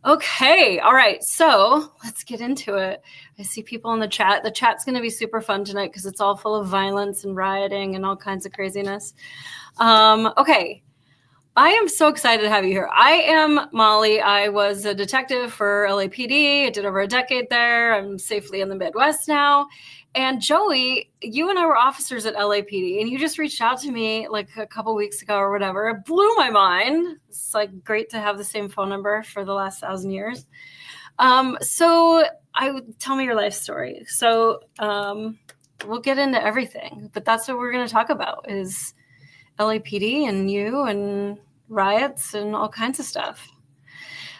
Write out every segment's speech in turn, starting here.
Okay. All right. So let's get into it. I see people in the chat. The chat's going to be super fun tonight because it's all full of violence and rioting and all kinds of craziness. Okay. I am so excited to have you here. I am Molly. I was a detective for LAPD. I did over a decade there. I'm safely in the Midwest now. And Joey, you and I were officers at LAPD, and you just reached out to me like a couple weeks ago or whatever. It blew my mind. It's like great to have the same phone number for the last 1,000 years. So I would tell me your life story. So we'll get into everything, but that's what we're going to talk about is LAPD and you and riots and all kinds of stuff.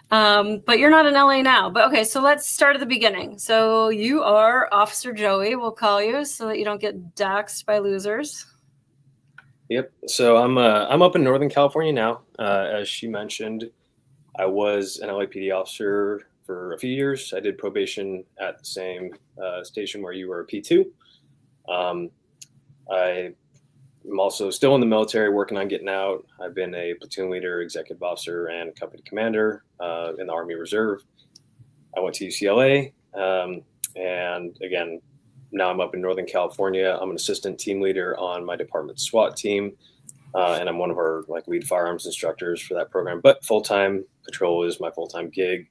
But you're not in LA now. But okay, so let's start at the beginning. So you are Officer Joey, we'll call you, so that you don't get doxxed by losers. Yep. So I'm up in Northern California now. As she mentioned, I was an LAPD officer for a few years. I did probation at the same station where you were a P2. I'm also still in the military, working on getting out. I've been a platoon leader, executive officer, and company commander in the Army Reserve. I went to UCLA, and again, now I'm up in Northern California. I'm an assistant team leader on my department's SWAT team, and I'm one of our lead firearms instructors for that program. But full-time patrol is my full-time gig.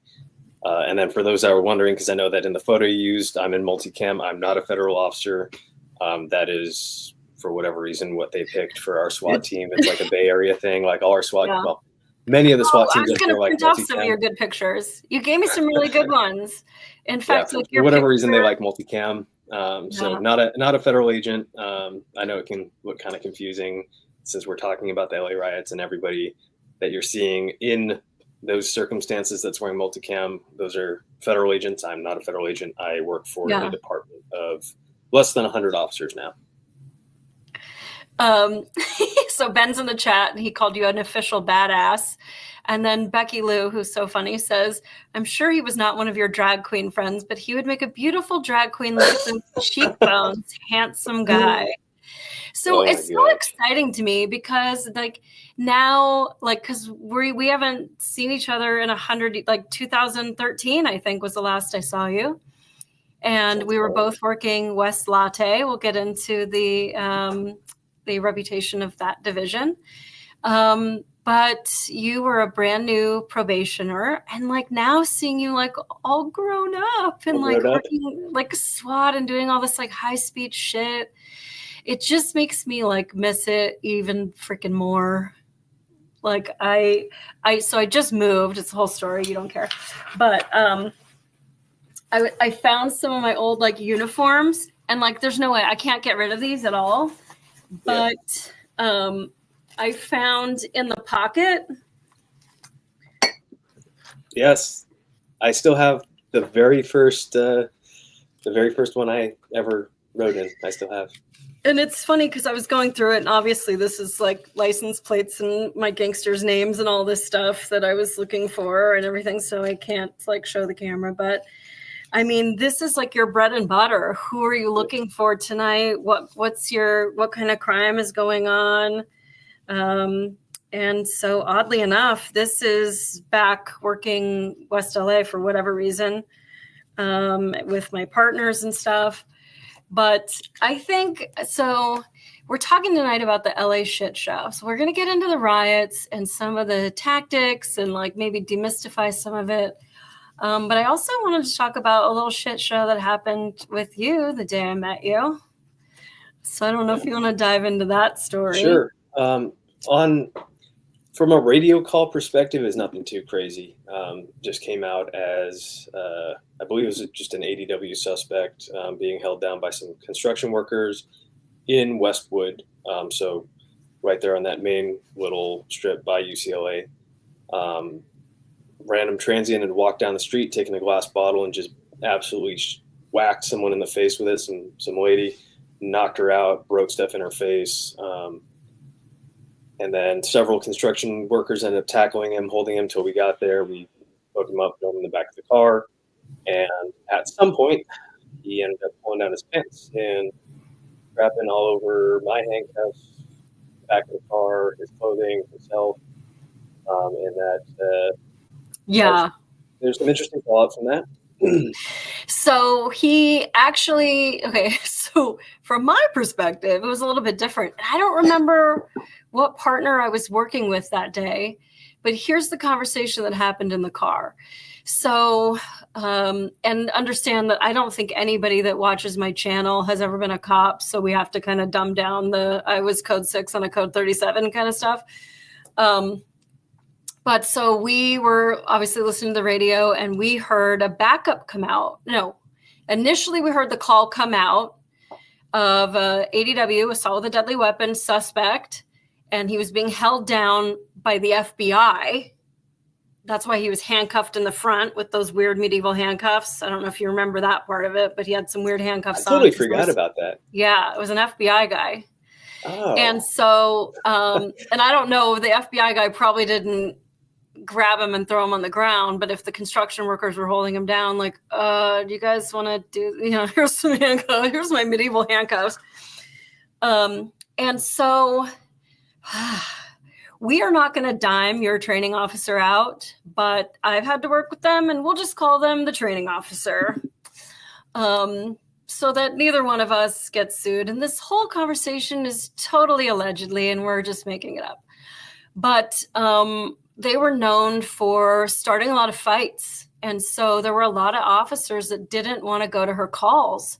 And then for those that were wondering, because I know that in the photo you used, I'm in multicam. I'm not a federal officer. That is, for whatever reason, what they picked for our SWAT team. It's like a Bay Area thing, like all our SWAT, well, many of the SWAT teams. I was going to print off some of your good pictures. You gave me some really good ones. In fact, for whatever reason, they like multicam. So not a federal agent. I know it can look kind of confusing since we're talking about the LA riots and everybody that you're seeing in those circumstances that's wearing multicam. Those are federal agents. I'm not a federal agent. I work for a department of less than 100 officers now. So Ben's in the chat and he called you an official badass. And then Becky Lou, who's so funny, says, I'm sure he was not one of your drag queen friends, but he would make a beautiful drag queen with some cheekbones, handsome guy. So it's so exciting to me because now, cause we haven't seen each other in 2013, I think was the last I saw you. And we were both working West Latte. We'll get into the reputation of that division. But you were a brand new probationer, and now seeing you all grown up and working SWAT and doing all this high speed shit, it just makes me miss it even freaking more. I just moved. It's the whole story. You don't care. But I found some of my old uniforms, and there's no way I can't get rid of these at all. But I found in the pocket. Yes, I still have the very first one I ever rode in. I still have. And it's funny because I was going through it, and obviously this is license plates and my gangsters' names and all this stuff that I was looking for and everything. So I can't show the camera, but I mean, this is your bread and butter. Who are you looking for tonight? What kind of crime is going on? And so oddly enough, this is back working West LA for whatever reason, with my partners and stuff. But I think, so we're talking tonight about the LA shit show. So we're going to get into the riots and some of the tactics and maybe demystify some of it. But I also wanted to talk about a little shit show that happened with you the day I met you. So I don't know if you want to dive into that story. Sure. From a radio call perspective, is nothing too crazy. Just came out as, I believe it was just an ADW suspect being held down by some construction workers in Westwood. So right there on that main little strip by UCLA. Random transient had walked down the street, taking a glass bottle and just absolutely whacked someone in the face with it. Some lady knocked her out, broke stuff in her face. And then several construction workers ended up tackling him, holding him till we got there. We hooked him up, threw him in the back of the car. And at some point, he ended up pulling down his pants and wrapping all over my handcuffs, the back of the car, his clothing, his health. And that there's some interesting fallout from that. So he actually, okay, so from my perspective, it was a little bit different. I don't remember what partner I was working with that day, but here's the conversation that happened in the car. So, and understand that I don't think anybody that watches my channel has ever been a cop. So we have to kind of dumb down I was code 6 on a code 37 kind of stuff. But so we were obviously listening to the radio and we heard a backup come out. No, initially we heard the call come out of ADW, assault with a deadly weapon suspect, and he was being held down by the FBI. That's why he was handcuffed in the front with those weird medieval handcuffs. I don't know if you remember that part of it, but he had some weird handcuffs on. I totally forgot about that. Yeah, it was an FBI guy. Oh. And so, and I don't know, the FBI guy probably didn't grab him and throw him on the ground, but if the construction workers were holding him down, like, do you guys want to do, here's some handcuffs, here's my medieval handcuffs. And so we are not going to dime your training officer out, but I've had to work with them and we'll just call them the training officer. So that neither one of us gets sued. And this whole conversation is totally allegedly, and we're just making it up. But they were known for starting a lot of fights. And so there were a lot of officers that didn't want to go to her calls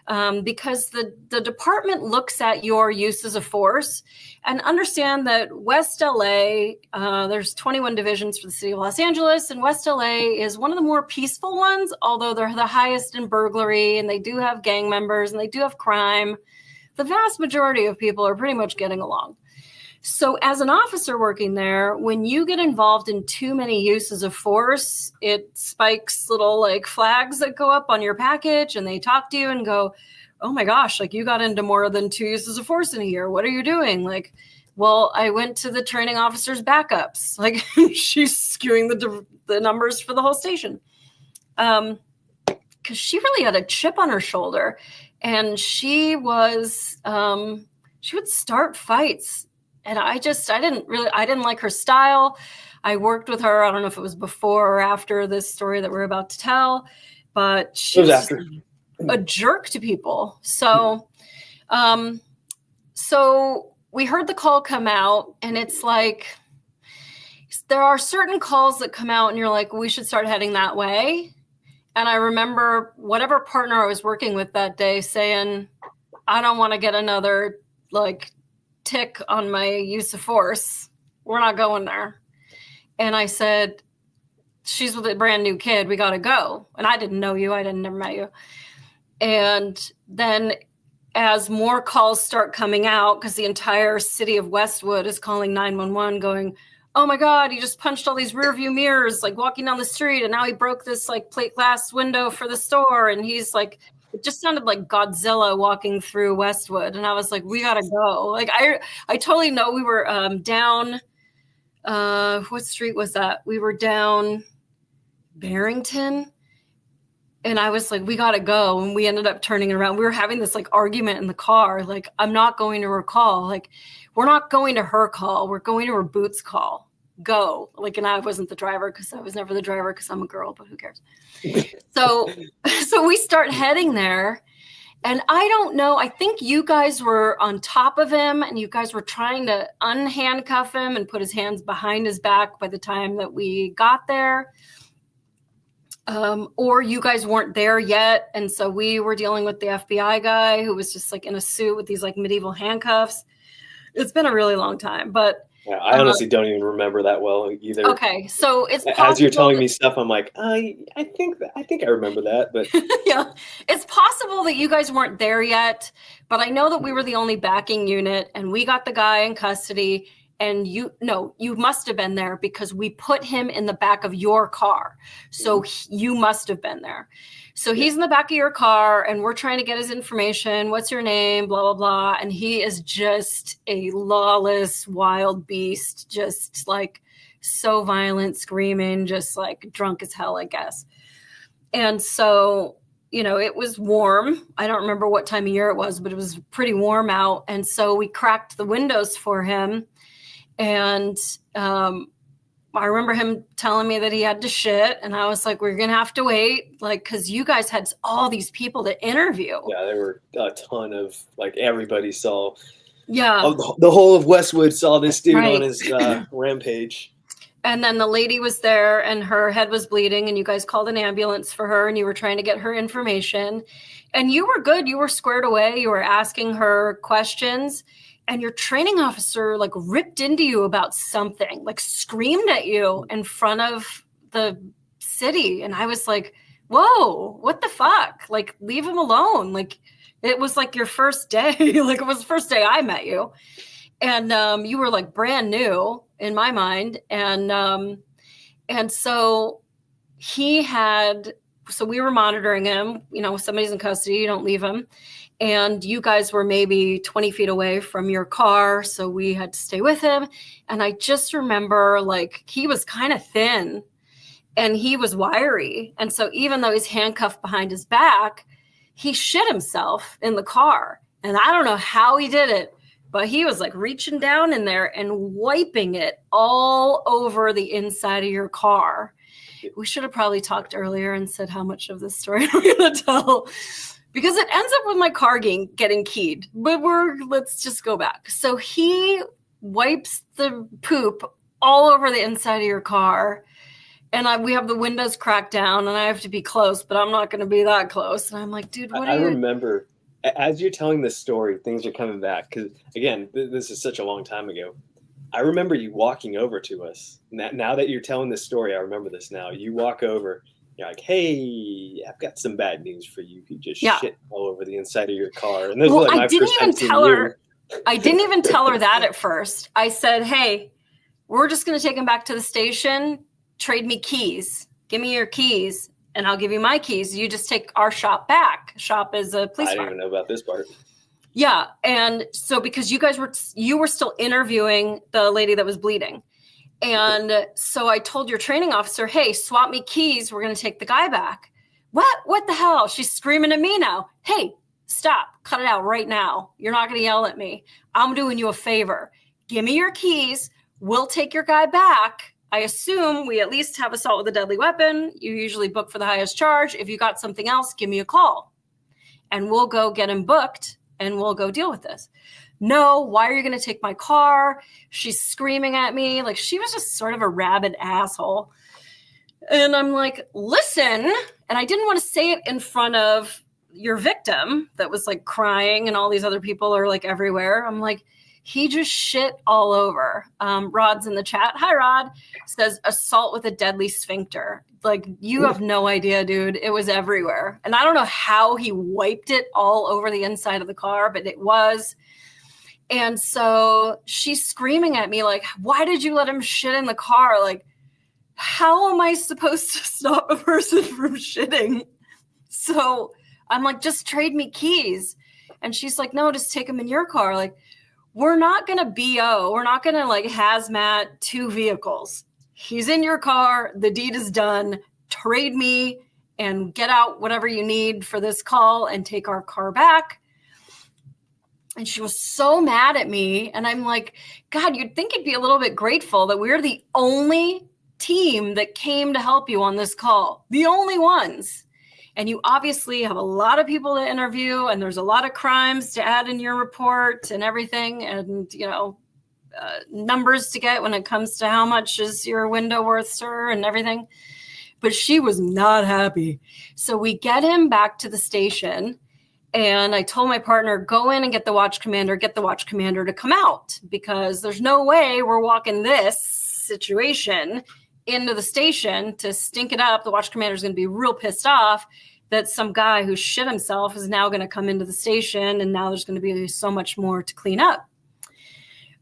because the department looks at your uses of force. And understand that West LA, there's 21 divisions for the city of Los Angeles, and West LA is one of the more peaceful ones, although they're the highest in burglary, and they do have gang members, and they do have crime. The vast majority of people are pretty much getting along. So as an officer working there, when you get involved in too many uses of force, it spikes little like flags that go up on your package, and they talk to you and go, oh my gosh, like you got into more than 2 uses of force in a year. What are you doing? Like, well, I went to the training officer's backups. Like she's skewing the numbers for the whole station. Because she really had a chip on her shoulder, and she was, she would start fights. And I didn't like her style. I worked with her. I don't know if it was before or after this story that we're about to tell, but she was after. A jerk to people. So, so we heard the call come out, and it's like, there are certain calls that come out and you're like, we should start heading that way. And I remember whatever partner I was working with that day saying, I don't want to get another like tick on my use of force. We're not going there. And I said, she's with a brand new kid. We got to go. And I didn't know you. I never met you. And then as more calls start coming out, because the entire city of Westwood is calling 911 going, oh my God, he just punched all these rear view mirrors, like walking down the street. And now he broke this like plate glass window for the store. And he's like, it just sounded like Godzilla walking through Westwood. And I was like, we got to go. Like, I totally know we were down, what street was that? We were down Barrington. And I was like, we got to go. And we ended up turning it around. We were having this like argument in the car. Like, I'm not going to her call. Like, we're not going to her call. We're going to her Boots call. Go. Like, and I wasn't the driver because I was never the driver because I'm a girl, but who cares? So we start heading there. And I don't know. I think you guys were on top of him and you guys were trying to unhandcuff him and put his hands behind his back by the time that we got there. Or you guys weren't there yet. And so we were dealing with the FBI guy who was just like in a suit with these like medieval handcuffs. It's been a really long time, but yeah, I honestly don't even remember that well either. Okay. So it's as you're telling me stuff, I'm like, I think I remember that, but yeah, it's possible that you guys weren't there yet, but I know that we were the only backing unit and we got the guy in custody. And you must have been there because we put him in the back of your car. So you must have been there. So he's in the back of your car and we're trying to get his information. What's your name? Blah, blah, blah. And he is just a lawless, wild beast, just like so violent, screaming, just like drunk as hell, I guess. And so, it was warm. I don't remember what time of year it was, but it was pretty warm out. And so we cracked the windows for him. And I remember him telling me that he had to shit, and I was like, we're going to have to wait, like, because you guys had all these people to interview. Yeah, there were a ton of, like, everybody saw. Yeah. The whole of Westwood saw this dude Right. on his rampage. And then the lady was there and her head was bleeding, and you guys called an ambulance for her, and you were trying to get her information. And you were good. You were squared away. You were asking her questions, and your training officer like ripped into you about something, like screamed at you in front of the city. And I was like, whoa, what the fuck? Like, leave him alone. Like, it was like your first day. Like, it was the first day I met you. And you were like brand new in my mind. And so so we were monitoring him. You know, if somebody's in custody, you don't leave him. And you guys were maybe 20 feet away from your car. So we had to stay with him. And I just remember, like, he was kind of thin and he was wiry. And so even though he's handcuffed behind his back, he shit himself in the car. And I don't know how he did it, but he was like reaching down in there and wiping it all over the inside of your car. We should have probably talked earlier and said how much of this story we're going to tell, because it ends up with my car getting keyed. But let's just go back. So he wipes the poop all over the inside of your car. And we have the windows cracked down, and I have to be close, but I'm not going to be that close. And I'm like, dude, what are you? I remember, as you're telling this story, things are coming back. Because, again, this is such a long time ago. I remember you walking over to us. Now that you're telling this story, I remember this now. You walk over, you're like, hey, I've got some bad news for you. You just shit all over the inside of your car. And this was like my first time seeing you. I didn't even tell her that at first. I said, hey, we're just going to take him back to the station. Trade me keys. Give me your keys, and I'll give you my keys. You just take our shop back. Shop is a police I farm. didn't even know about this part. Yeah. And so because you were still interviewing the lady that was bleeding. And so I told your training officer, hey, swap me keys. We're going to take the guy back. What the hell? She's screaming at me now. Hey, stop. Cut it out right now. You're not going to yell at me. I'm doing you a favor. Give me your keys. We'll take your guy back. I assume we at least have assault with a deadly weapon. You usually book for the highest charge. If you got something else, give me a call. And we'll go get him booked, and we'll go deal with this. No, why are you going to take my car? She's screaming at me. Like, she was just sort of a rabid asshole. And I'm like, listen. And I didn't want to say it in front of your victim that was like crying, and all these other people are like everywhere. I'm like, he just shit all over. Rod's in the chat. Hi, Rod. Says assault with a deadly sphincter. Like, you have no idea, dude. It was everywhere. And I don't know how he wiped it all over the inside of the car, but it was. And so she's screaming at me like, why did you let him shit in the car? Like, how am I supposed to stop a person from shitting? So I'm like, just trade me keys. And she's like, no, just take him in your car. Like, we're not going to BO. We're not going to like hazmat two vehicles. He's in your car. The deed is done. Trade me and get out whatever you need for this call and take our car back. And she was so mad at me. And I'm like, God, you'd think you'd be a little bit grateful that we're the only team that came to help you on this call. The only ones. And you obviously have a lot of people to interview, and there's a lot of crimes to add in your report and everything. And, you know, numbers to get when it comes to how much is your window worth, sir, and everything. But she was not happy. So we get him back to the station. And I told my partner, go in and get the watch commander to come out, because there's no way we're walking this situation into the station to stink it up. The watch commander is going to be real pissed off that some guy who shit himself is now going to come into the station, and now there's going to be so much more to clean up.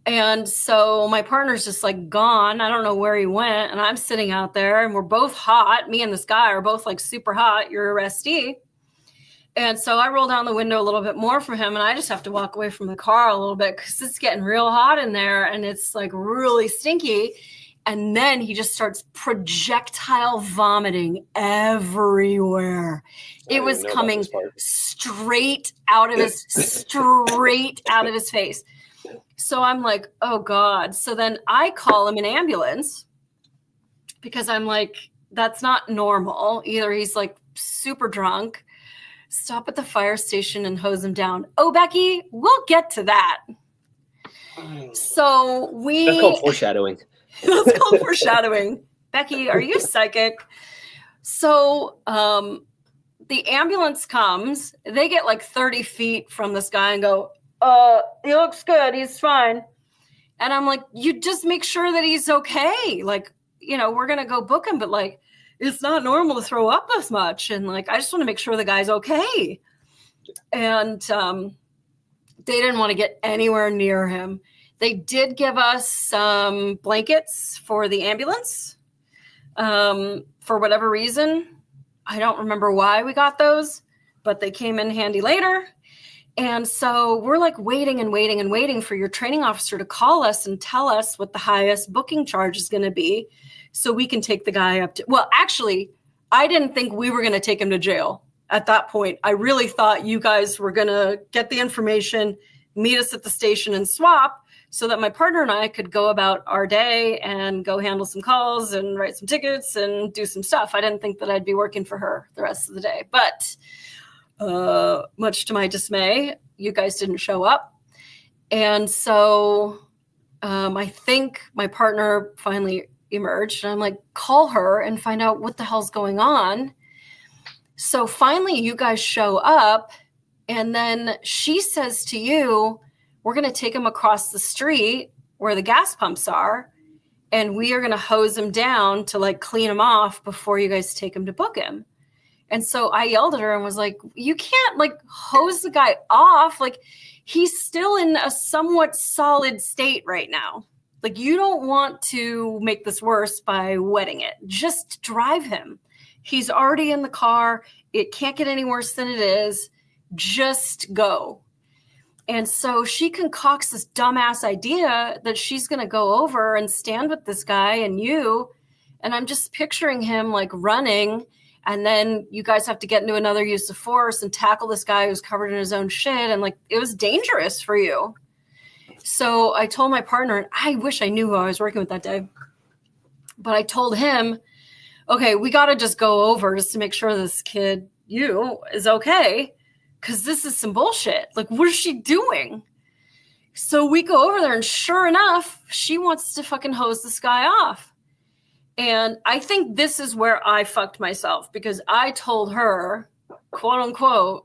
And so my partner's just like gone. I don't know where he went. And I'm sitting out there, and we're both hot. Me and this guy are both like super hot. You're arrestee. And so I roll down the window a little bit more for him, and I just have to walk away from the car a little bit because it's getting real hot in there, and it's like really stinky. And then he just starts projectile vomiting everywhere. It was coming straight out of his face. So I'm like, oh God. So then I call him an ambulance. because I'm like, that's not normal. Either he's like super drunk, stop at the fire station and hose him down. Oh, Becky, we'll get to that. So That's called foreshadowing. That's called foreshadowing. Becky, are you psychic? So the ambulance comes. They get like 30 feet from this guy and go, he looks good. He's fine. And I'm like, you just make sure that he's okay. Like, you know, we're going to go book him, but like, it's not normal to throw up this much. And like, I just want to make sure the guy's okay. And they didn't want to get anywhere near him. They did give us some blankets for the ambulance for whatever reason. I don't remember why we got those, but they came in handy later. And so we're like waiting and waiting and waiting for your training officer to call us and tell us what the highest booking charge is going to be so we can take the guy up to, well, actually, I didn't think we were going to take him to jail at that point. I really thought you guys were going to get the information, meet us at the station and swap so that my partner and I could go about our day and go handle some calls and write some tickets and do some stuff. I didn't think that I'd be working for her the rest of the day, but much to my dismay, you guys didn't show up. And so I think my partner finally emerged and I'm like, call her and find out what the hell's going on. So finally you guys show up and then she says to you, we're going to take him across the street where the gas pumps are. And we are going to hose him down to like clean him off before you guys take him to book him. And so I yelled at her and was like, you can't like hose the guy off. Like he's still in a somewhat solid state right now. Like you don't want to make this worse by wetting it. Just drive him. He's already in the car. It can't get any worse than it is. Just go. And so she concocts this dumbass idea that she's going to go over and stand with this guy and you. And I'm just picturing him like running. And then you guys have to get into another use of force and tackle this guy who's covered in his own shit. And like, it was dangerous for you. So I told my partner, and I wish I knew who I was working with that day, but I told him, okay, we got to just go over just to make sure this kid, is okay. Cause this is some bullshit. Like, what is she doing? So we go over there and sure enough, she wants to fucking hose this guy off. And I think this is where I fucked myself because I told her, quote unquote,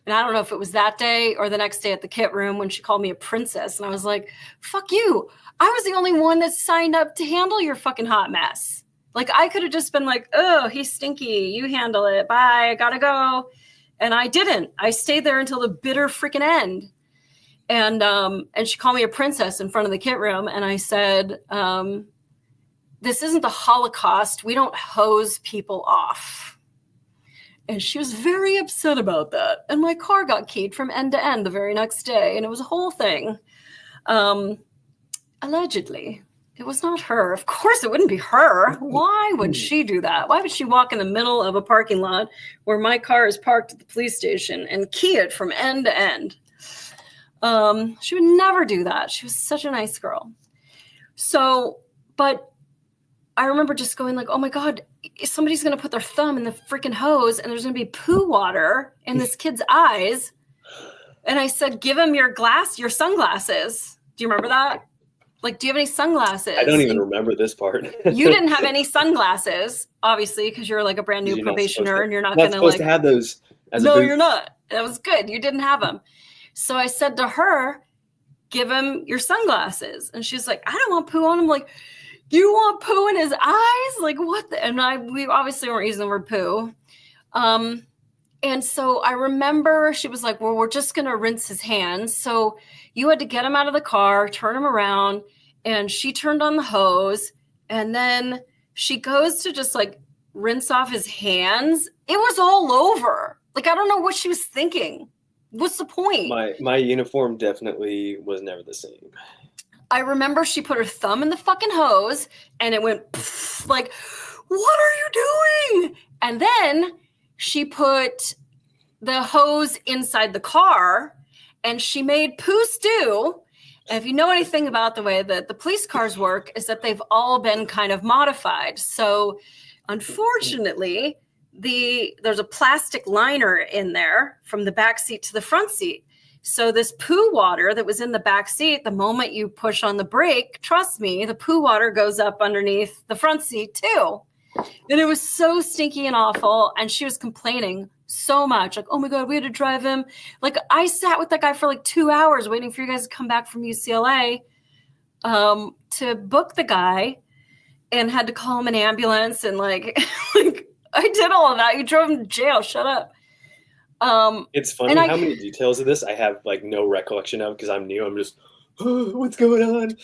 and I don't know if it was that day or the next day at the kit room when she called me a princess. And I was like, fuck you. I was the only one that signed up to handle your fucking hot mess. Like I could have just been like, oh, he's stinky. You handle it. Bye. I gotta go. And I didn't. I stayed there until the bitter freaking end. And she called me a princess in front of the kit room. And I said, this isn't the Holocaust. We don't hose people off. And she was very upset about that. And my car got keyed from end to end the very next day. And it was a whole thing. Allegedly. It was not her. Of course, it wouldn't be her. Why would she do that? Why would she walk in the middle of a parking lot where my car is parked at the police station and key it from end to end? She would never do that. She was such a nice girl. So, but I remember just going like, oh my God, somebody's going to put their thumb in the freaking hose and there's going to be poo water in this kid's eyes. And I said, give him your sunglasses. Do you remember that? Like, do you have any sunglasses? I don't even remember this part. You didn't have any sunglasses, obviously, because you're like a brand new probationer and you're not going to supposed to have those. No, you're not. That was good. You didn't have them. So I said to her, give him your sunglasses. And she's like, I don't want poo on him. Like, you want poo in his eyes? Like, what? We obviously weren't using the word poo. And so I remember she was like, well, we're just going to rinse his hands. So you had to get him out of the car, turn him around, and she turned on the hose. And then she goes to just like rinse off his hands. It was all over. Like, I don't know what she was thinking. What's the point? My uniform definitely was never the same. I remember she put her thumb in the fucking hose and it went pff, like, what are you doing? And then she put the hose inside the car and she made poo stew if you know anything about the way that the police cars work, is that they've all been kind of modified. So unfortunately, there's a plastic liner in there from the back seat to the front seat. So this poo water that was in the back seat, the moment you push on the brake, trust me, the poo water goes up underneath the front seat too. And it was so stinky and awful. And she was complaining so much, like, oh my God, we had to drive him. Like, I sat with that guy for like 2 hours waiting for you guys to come back from UCLA to book the guy, and had to call him an ambulance. And like, like I did all of that. You drove him to jail. Shut up. It's funny how many details of this I have like no recollection of because I'm new. I'm just, oh, what's going on?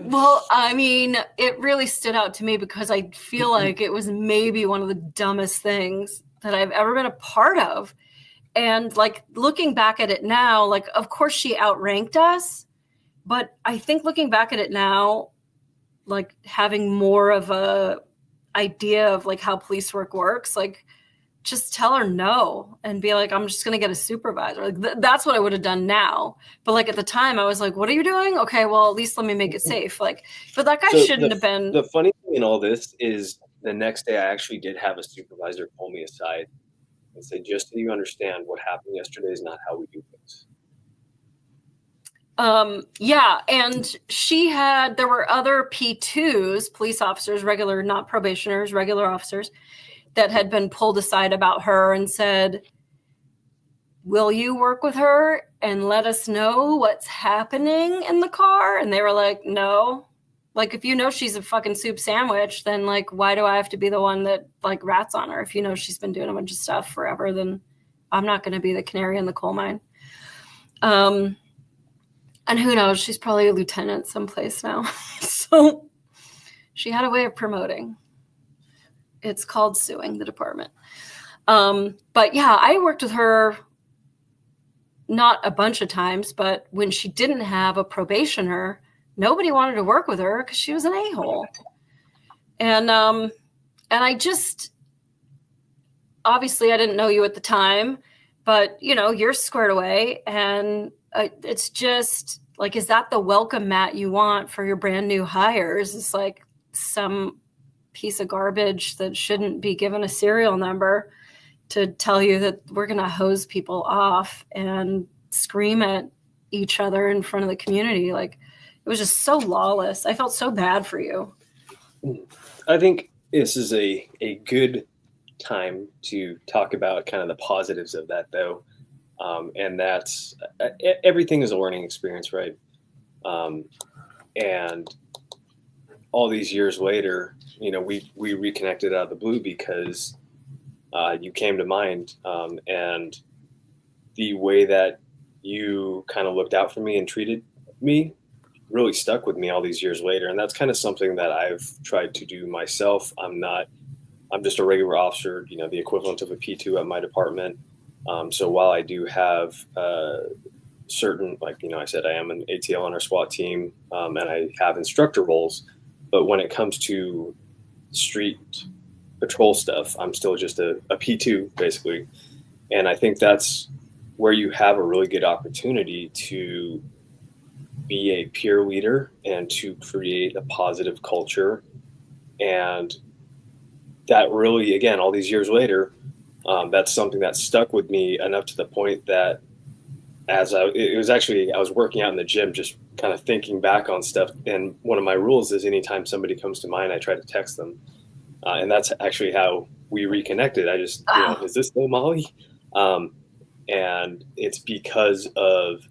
Well, I mean, it really stood out to me because I feel like it was maybe one of the dumbest things that I've ever been a part of. And like looking back at it now, like, of course she outranked us, but I think looking back at it now, like having more of a idea of like how police work works, like just tell her no and be like, I'm just going to get a supervisor. Like that's what I would have done now. But like at the time I was like, what are you doing? Okay, well, at least let me make it safe. Like, but that guy shouldn't have been. The funny thing in all this is the next day I actually did have a supervisor pull me aside and say, just so you understand, what happened yesterday is not how we do things. Yeah. And there were other P2s, police officers, regular, not probationers, regular officers, that had been pulled aside about her and said, will you work with her and let us know what's happening in the car? And they were like, no. Like, if you know she's a fucking soup sandwich, then like, why do I have to be the one that like rats on her? If you know she's been doing a bunch of stuff forever, then I'm not going to be the canary in the coal mine. And who knows, she's probably a lieutenant someplace now. So she had a way of promoting. It's called suing the department. But yeah, I worked with her not a bunch of times, but when she didn't have a probationer, nobody wanted to work with her because she was an a-hole. And I just, obviously I didn't know you at the time, but you know, you're squared away, and it's just like, is that the welcome mat you want for your brand new hires? It's like some piece of garbage that shouldn't be given a serial number to tell you that we're going to hose people off and scream at each other in front of the community. Like, it was just so lawless. I felt so bad for you. I think this is a good time to talk about kind of the positives of that, though. And that's everything is a learning experience, right? And all these years later, you know, we reconnected out of the blue because you came to mind, and the way that you kind of looked out for me and treated me really stuck with me all these years later. And that's kind of something that I've tried to do myself. I'm just a regular officer, you know, the equivalent of a P2 at my department. So while I do have certain, like, you know, I said I am an ATL on our SWAT team, and I have instructor roles, but when it comes to street patrol stuff, I'm still just a P2 basically. And I think that's where you have a really good opportunity to be a peer leader and to create a positive culture. And that really, again, all these years later, that's something that stuck with me enough to the point that I was working out in the gym, just kind of thinking back on stuff. And one of my rules is anytime somebody comes to mind, I try to text them. And that's actually how we reconnected. I just, you know, is this still Molly? And it's because of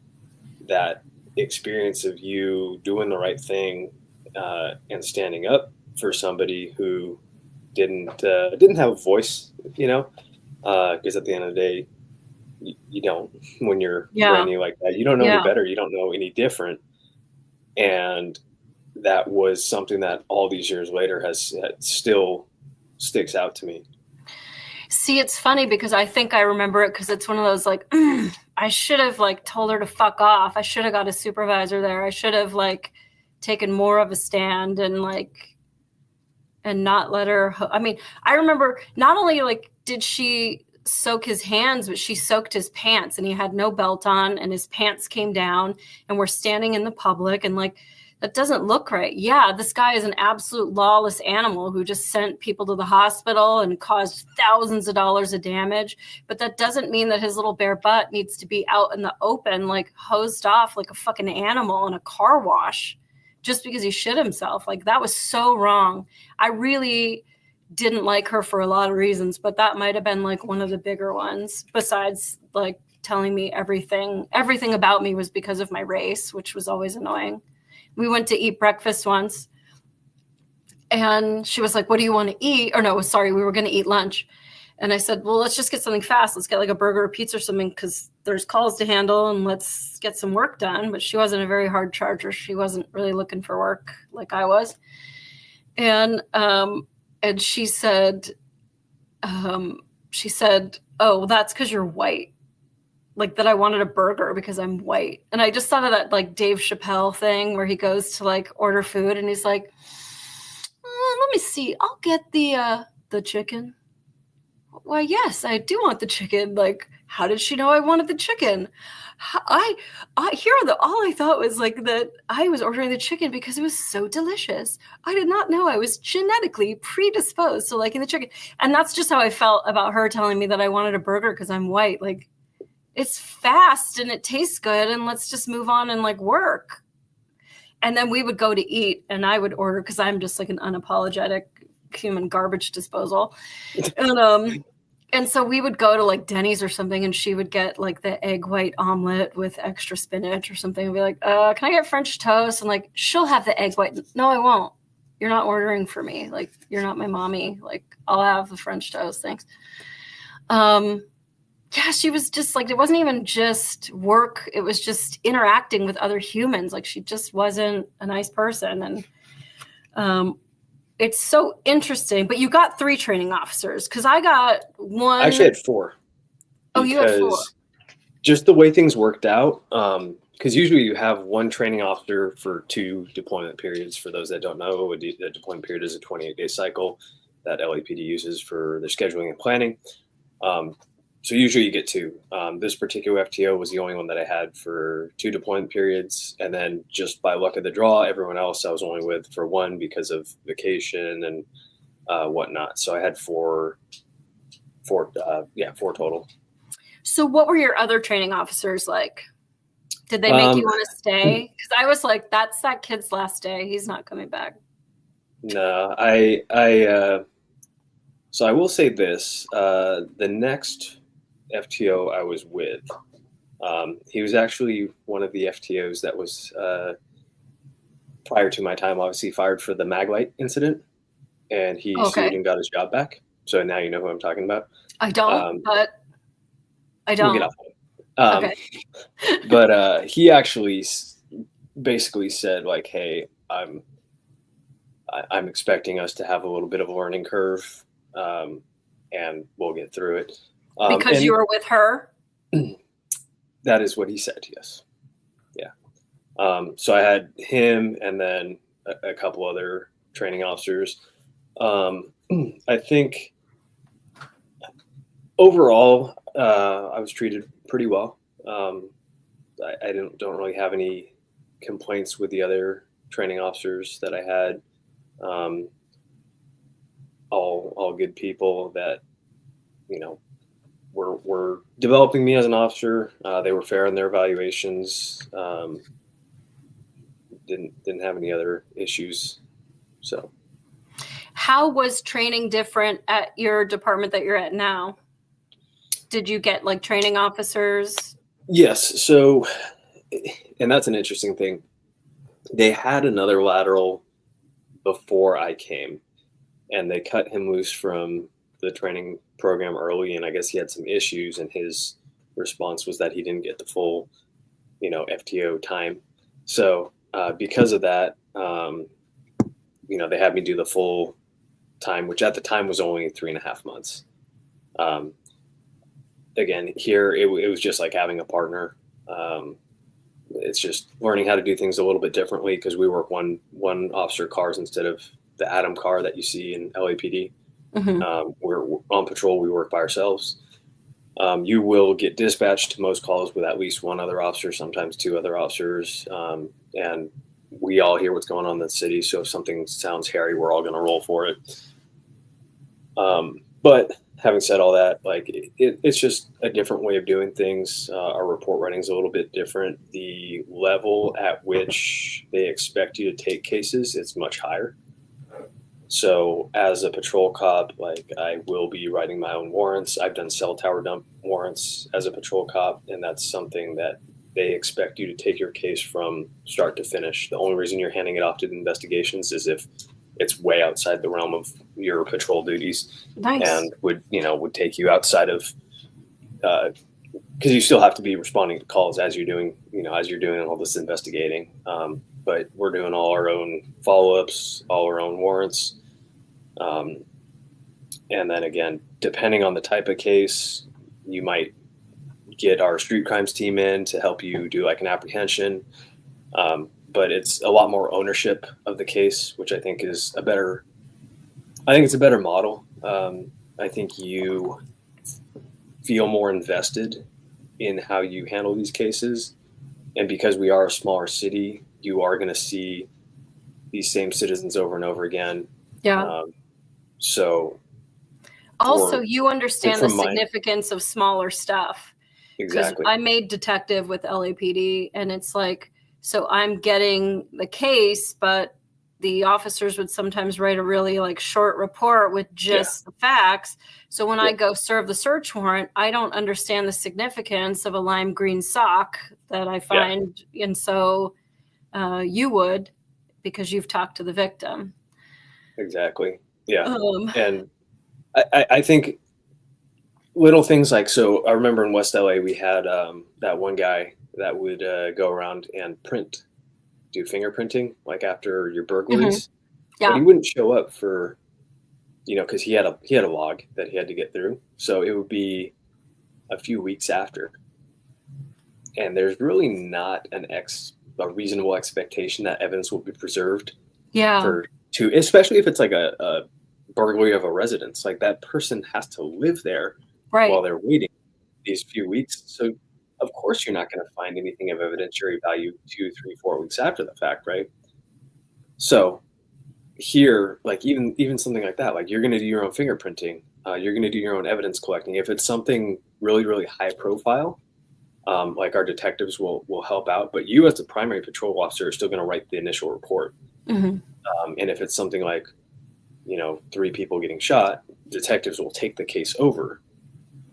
that experience of you doing the right thing and standing up for somebody who didn't have a voice, you know, because at the end of the day, you don't, when you're brand new like that, you don't know any better. You don't know any different. And that was something that all these years later still sticks out to me. See, it's funny because I think I remember it because it's one of those like, I should have like told her to fuck off. I should have got a supervisor there. I should have like taken more of a stand and not let her. I mean, I remember not only like did she soak his hands, but she soaked his pants, and he had no belt on and his pants came down, and we're standing in the public, and like, that doesn't look right. Yeah, this guy is an absolute lawless animal who just sent people to the hospital and caused thousands of dollars of damage. But that doesn't mean that his little bare butt needs to be out in the open, like hosed off like a fucking animal in a car wash just because he shit himself. Like, that was so wrong. I really didn't like her for a lot of reasons, but that might have been like one of the bigger ones, besides like telling me everything about me was because of my race, which was always annoying. We went to eat breakfast once, and she was like, what do you want to eat? Or no, sorry, we were going to eat lunch. And I said, well, let's just get something fast. Let's get like a burger or pizza or something, because there's calls to handle, and let's get some work done. But she wasn't a very hard charger. She wasn't really looking for work like I was. And she said, oh, that's because you're white. Like, that I wanted a burger because I'm white. And I just thought of that like Dave Chappelle thing where he goes to like order food and he's like, let me see, I'll get the chicken. Why, yes, I do want the chicken. Like, how did she know I wanted the chicken? I all I thought was like that I was ordering the chicken because it was so delicious. I did not know I was genetically predisposed to liking the chicken. And that's just how I felt about her telling me that I wanted a burger because I'm white. Like, it's fast and it tastes good, and let's just move on and like work. And then we would go to eat, and I would order, because I'm just like an unapologetic human garbage disposal. And so we would go to like Denny's or something, and she would get like the egg white omelet with extra spinach or something, and be like, can I get French toast? And like, she'll have the egg white. No, I won't. You're not ordering for me. Like, you're not my mommy. Like, I'll have the French toast. Thanks. Yeah, she was just like, it wasn't even just work. It was just interacting with other humans. Like, she just wasn't a nice person. And it's so interesting. But you got 3 training officers, because I got one. I actually had 4. Oh, you had 4. Just the way things worked out. Because usually you have one training officer for 2 deployment periods. For those that don't know, the deployment period is a 28-day cycle that LAPD uses for their scheduling and planning. So usually you get 2. This particular FTO was the only one that I had for 2 deployment periods. And then just by luck of the draw, everyone else I was only with for 1 because of vacation and whatnot. So I had 4 total. So what were your other training officers like? Did they make you want to stay? Because I was like, that's that kid's last day. He's not coming back. No, so I will say this, the next FTO I was with, he was actually one of the FTOs that was, prior to my time, obviously fired for the Maglite incident, and he sued and got his job back. So now you know who I'm talking about. I don't, but I don't. We'll get off of it. Okay. But he actually basically said, like, hey, I'm expecting us to have a little bit of a learning curve, and we'll get through it. Because you were with her? That is what he said, yes. Yeah. So I had him and then a couple other training officers. I think overall, I was treated pretty well. I don't really have any complaints with the other training officers that I had. All good people that, you know, were developing me as an officer. They were fair in their evaluations. Didn't have any other issues. So, how was training different at your department that you're at now? Did you get like training officers? Yes. So, and that's an interesting thing. They had another lateral before I came, and they cut him loose from the training program early, and I guess he had some issues, and his response was that he didn't get the full, FTO time. So because of that, they had me do the full time, which at the time was only 3.5 months. Again, here it was just like having a partner. It's just learning how to do things a little bit differently, because we work one officer cars instead of the Atom car that you see in LAPD. Mm-hmm. We're on patrol. We work by ourselves. You will get dispatched to most calls with at least one other officer, sometimes two other officers, and we all hear what's going on in the city. So if something sounds hairy, we're all going to roll for it. But having said all that, like it's just a different way of doing things. Our report writing is a little bit different. The level at which they expect you to take cases is much higher. So as a patrol cop, like I will be writing my own warrants. I've done cell tower dump warrants as a patrol cop, and that's something that they expect you to take your case from start to finish. The only reason you're handing it off to the investigations is if it's way outside the realm of your patrol duties. Nice. And would take you outside of, because you still have to be responding to calls as you're doing all this investigating. But we're doing all our own follow-ups, all our own warrants. And then again, depending on the type of case, you might get our street crimes team in to help you do like an apprehension. But it's a lot more ownership of the case, which I think is it's a better model. I think you feel more invested in how you handle these cases. And because we are a smaller city, you are going to see these same citizens over and over again. Yeah. So also, you understand the significance of smaller stuff. Exactly. Because I made detective with LAPD, and it's like, so I'm getting the case, but the officers would sometimes write a really like short report with just the facts. So when I go serve the search warrant, I don't understand the significance of a lime green sock that I find. And so you would, because you've talked to the victim. Exactly. Yeah. And I think little things like, so I remember in West LA, we had that one guy that would go around and do fingerprinting, like after your burglaries. Yeah. But he wouldn't show up for, because he had a log that he had to get through. So it would be a few weeks after. And there's really not a reasonable expectation that evidence will be preserved. Yeah. Especially if it's like a burglary of a residence, like that person has to live there while they're waiting these few weeks. So of course you're not going to find anything of evidentiary value 2, 3, 4 weeks after the fact, right? So here, like even something like that, like you're going to do your own fingerprinting, you're going to do your own evidence collecting. If it's something really, really high profile, like our detectives will help out, but you as the primary patrol officer are still going to write the initial report. And if it's something like, 3 people getting shot, detectives will take the case over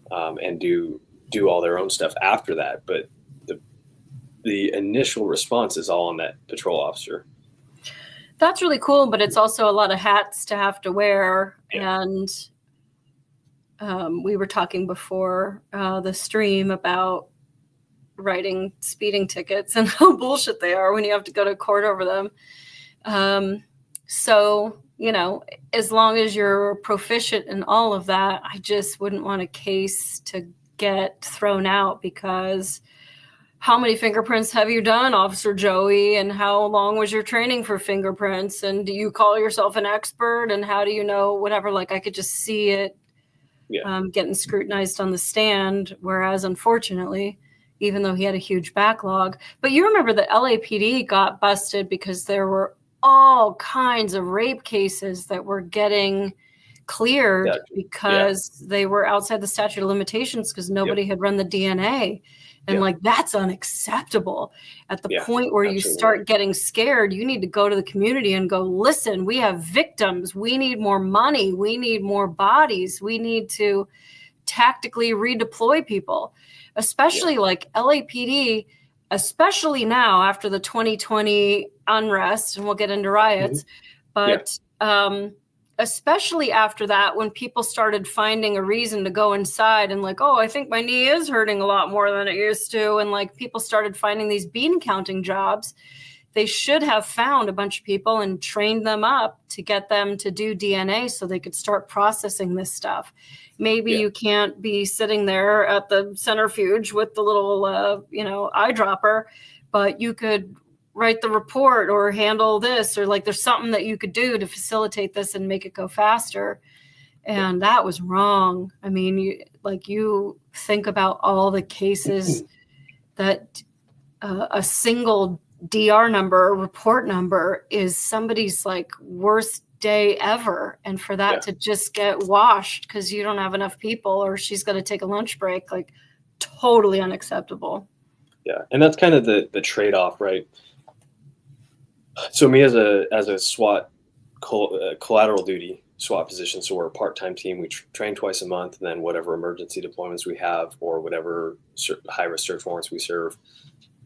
and do all their own stuff after that. But the initial response is all on that patrol officer. That's really cool, but it's also a lot of hats to have to wear. And we were talking before the stream about writing speeding tickets and how bullshit they are when you have to go to court over them. So, as long as you're proficient in all of that, I just wouldn't want a case to get thrown out because how many fingerprints have you done, Officer Joey? And how long was your training for fingerprints? And do you call yourself an expert? And how do you know whatever? Like I could just see it getting scrutinized on the stand. Whereas unfortunately, even though he had a huge backlog, but you remember the LAPD got busted because there were all kinds of rape cases that were getting cleared because they were outside the statute of limitations because nobody had run the DNA. And like, that's unacceptable. At the point where you start getting scared, you need to go to the community and go, listen, we have victims. We need more money. We need more bodies. We need to tactically redeploy people, especially like LAPD, especially now after the 2020 unrest, and we'll get into riots, but especially after that, when people started finding a reason to go inside and like, oh, I think my knee is hurting a lot more than it used to. And like people started finding these bean counting jobs. They should have found a bunch of people and trained them up to get them to do DNA so they could start processing this stuff. Maybe you can't be sitting there at the centrifuge with the little, eyedropper, but you could write the report or handle this, or like there's something that you could do to facilitate this and make it go faster. And that was wrong. I mean, Like, you think about all the cases that a single DR number, report number, is somebody's like worst day ever, and for that to just get washed because you don't have enough people or she's going to take a lunch break, like, totally unacceptable. Yeah, and that's kind of the trade-off, right? So me as a SWAT collateral duty SWAT position, so we're a part-time team. We train twice a month, and then whatever emergency deployments we have or whatever high-risk search warrants we serve,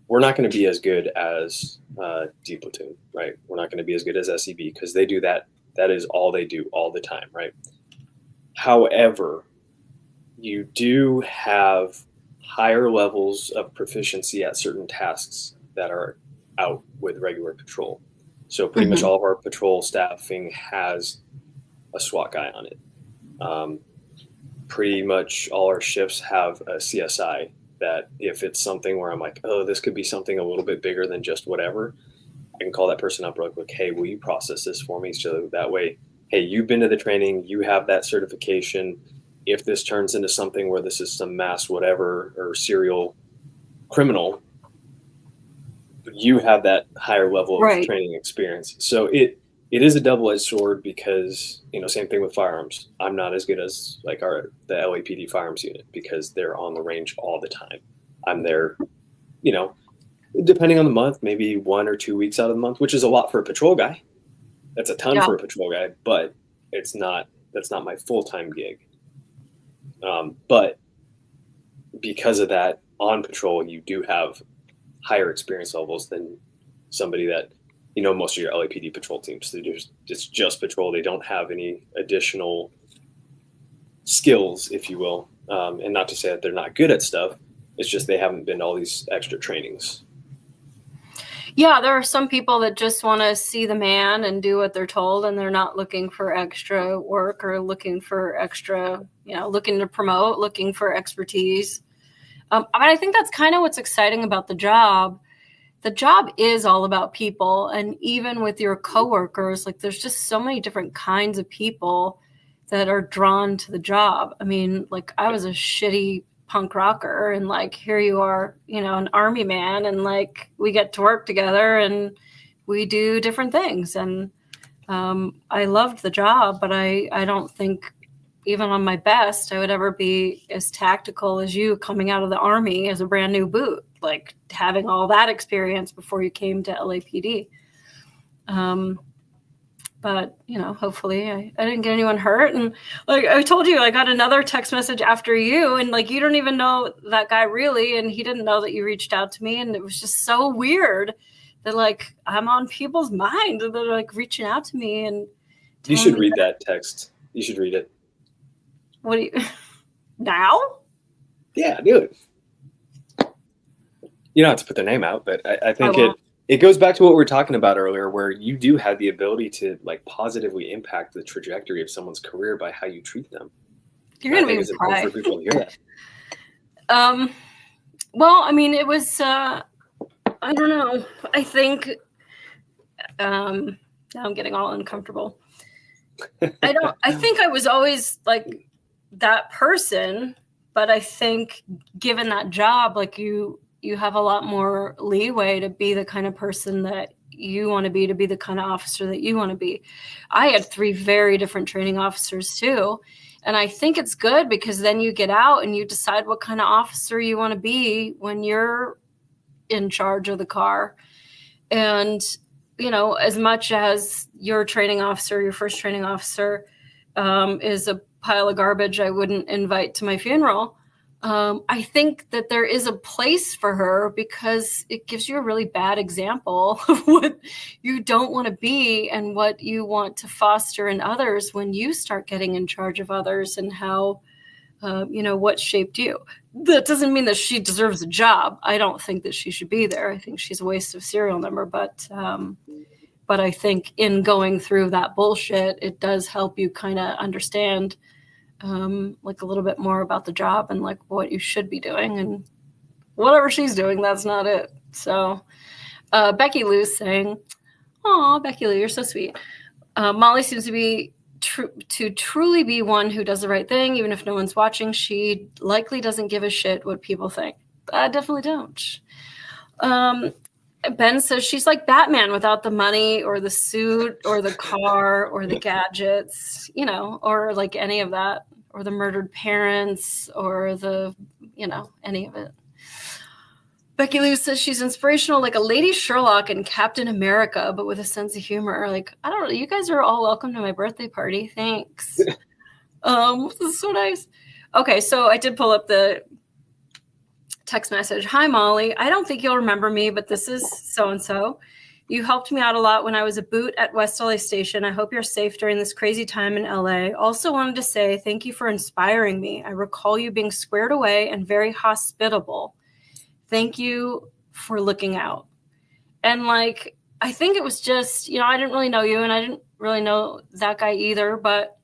we're not going to be as good as D platoon, right? We're not going to be as good as SEB because they do that. That is all they do all the time, right? However, you do have higher levels of proficiency at certain tasks that are out with regular patrol. So pretty much all of our patrol staffing has a SWAT guy on it. Pretty much all our shifts have a CSI that if it's something where I'm like, oh, this could be something a little bit bigger than just whatever, I can call that person up real quick. Hey, will you process this for me? So that way, hey, you've been to the training, you have that certification. If this turns into something where this is some mass whatever or serial criminal, you have that higher level of training experience. So it is a double-edged sword because, same thing with firearms. I'm not as good as like the LAPD firearms unit because they're on the range all the time. I'm there, depending on the month, maybe 1 or 2 weeks out of the month, which is a lot for a patrol guy. That's a ton for a patrol guy, but that's not my full-time gig. But because of that, on patrol, you do have higher experience levels than somebody that, most of your LAPD patrol teams, it's just patrol. They don't have any additional skills, if you will. And not to say that they're not good at stuff. It's just they haven't been to all these extra trainings. Yeah, there are some people that just want to see the man and do what they're told, and they're not looking for extra work or looking for extra, looking to promote, looking for expertise. I think that's kind of what's exciting about the job. The job is all about people, and even with your coworkers, like, there's just so many different kinds of people that are drawn to the job. I mean, like, I was a shitty punk rocker, and like, here you are, an army man, and like, we get to work together and we do different things. And I loved the job, but I don't think even on my best I would ever be as tactical as you coming out of the Army as a brand new boot, like having all that experience before you came to LAPD. But, hopefully I didn't get anyone hurt. And like I told you, I got another text message after you, and like, you don't even know that guy really, and he didn't know that you reached out to me. And it was just so weird that like I'm on people's mind and they're like reaching out to me. And you should read that text. You should read it. What do you now? Yeah, do it. You don't have to put their name out, but I think it goes back to what we were talking about earlier, where you do have the ability to like positively impact the trajectory of someone's career by how you treat them. You're going to be surprised for people to hear that. Well, I mean, it was, I don't know. I think, now I'm getting all uncomfortable. I think I was always like that person, but I think given that job, like you have a lot more leeway to be the kind of person that you want to be the kind of officer that you want to be. I had 3 very different training officers too. And I think it's good because then you get out and you decide what kind of officer you want to be when you're in charge of the car. And, as much as your training officer, your first training officer, is a pile of garbage I wouldn't invite to my funeral, I think that there is a place for her because it gives you a really bad example of what you don't want to be and what you want to foster in others when you start getting in charge of others, and how, what shaped you. That doesn't mean that she deserves a job. I don't think that she should be there. I think she's a waste of serial number, but I think in going through that bullshit, it does help you kind of understand like a little bit more about the job and like what you should be doing, and whatever she's doing, that's not it. So Becky Lou's saying, "Aw, Becky Lou, you're so sweet. Molly seems to be to truly be one who does the right thing, even if no one's watching, she likely doesn't give a shit what people think. I definitely don't. Ben says she's like Batman without the money or the suit or the car or the gadgets, you know, or like any of that, or the murdered parents or the, you know, any of it. Becky Lou says she's inspirational like a Lady Sherlock and Captain America, but with a sense of humor. Like, I don't know. You guys are all welcome to my birthday party. Thanks. This is so nice. Okay, so I did pull up the text message. Hi, Molly. I don't think you'll remember me, but this is so-and-so. You helped me out a lot when I was a boot at West LA Station. I hope you're safe during this crazy time in LA. Also wanted to say thank you for inspiring me. I recall you being squared away and very hospitable. Thank you for looking out. And like, I think it was just, you know, I didn't really know you and I didn't really know that guy either, but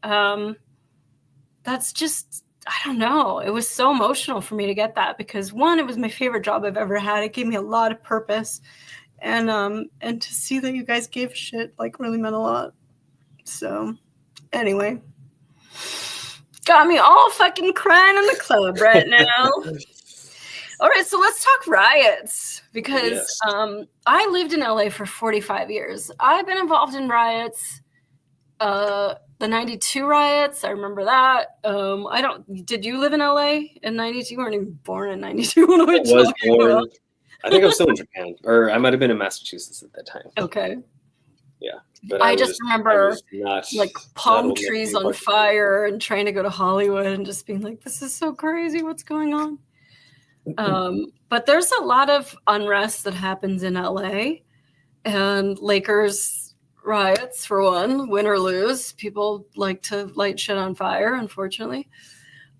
that's just, I don't know. It was so emotional for me to get that because one, it was my favorite job I've ever had. It gave me a lot of purpose. And to see that you guys gave a shit like really meant a lot. So anyway, got me all fucking crying in the club right now. All right, so let's talk riots because I lived in LA for 45 years. I've been involved in riots, the 92 riots. I remember that. Did you live in LA in 92? You weren't even born in 92. What am I was born. about? I think I was still in Japan, or I might have been in Massachusetts at that time. Okay. Yeah. But I just remember like palm trees on fire and trying to go to Hollywood and just being like, this is so crazy. What's going on? But there's a lot of unrest that happens in LA and Lakers riots for one, win or lose. People like to light shit on fire, unfortunately.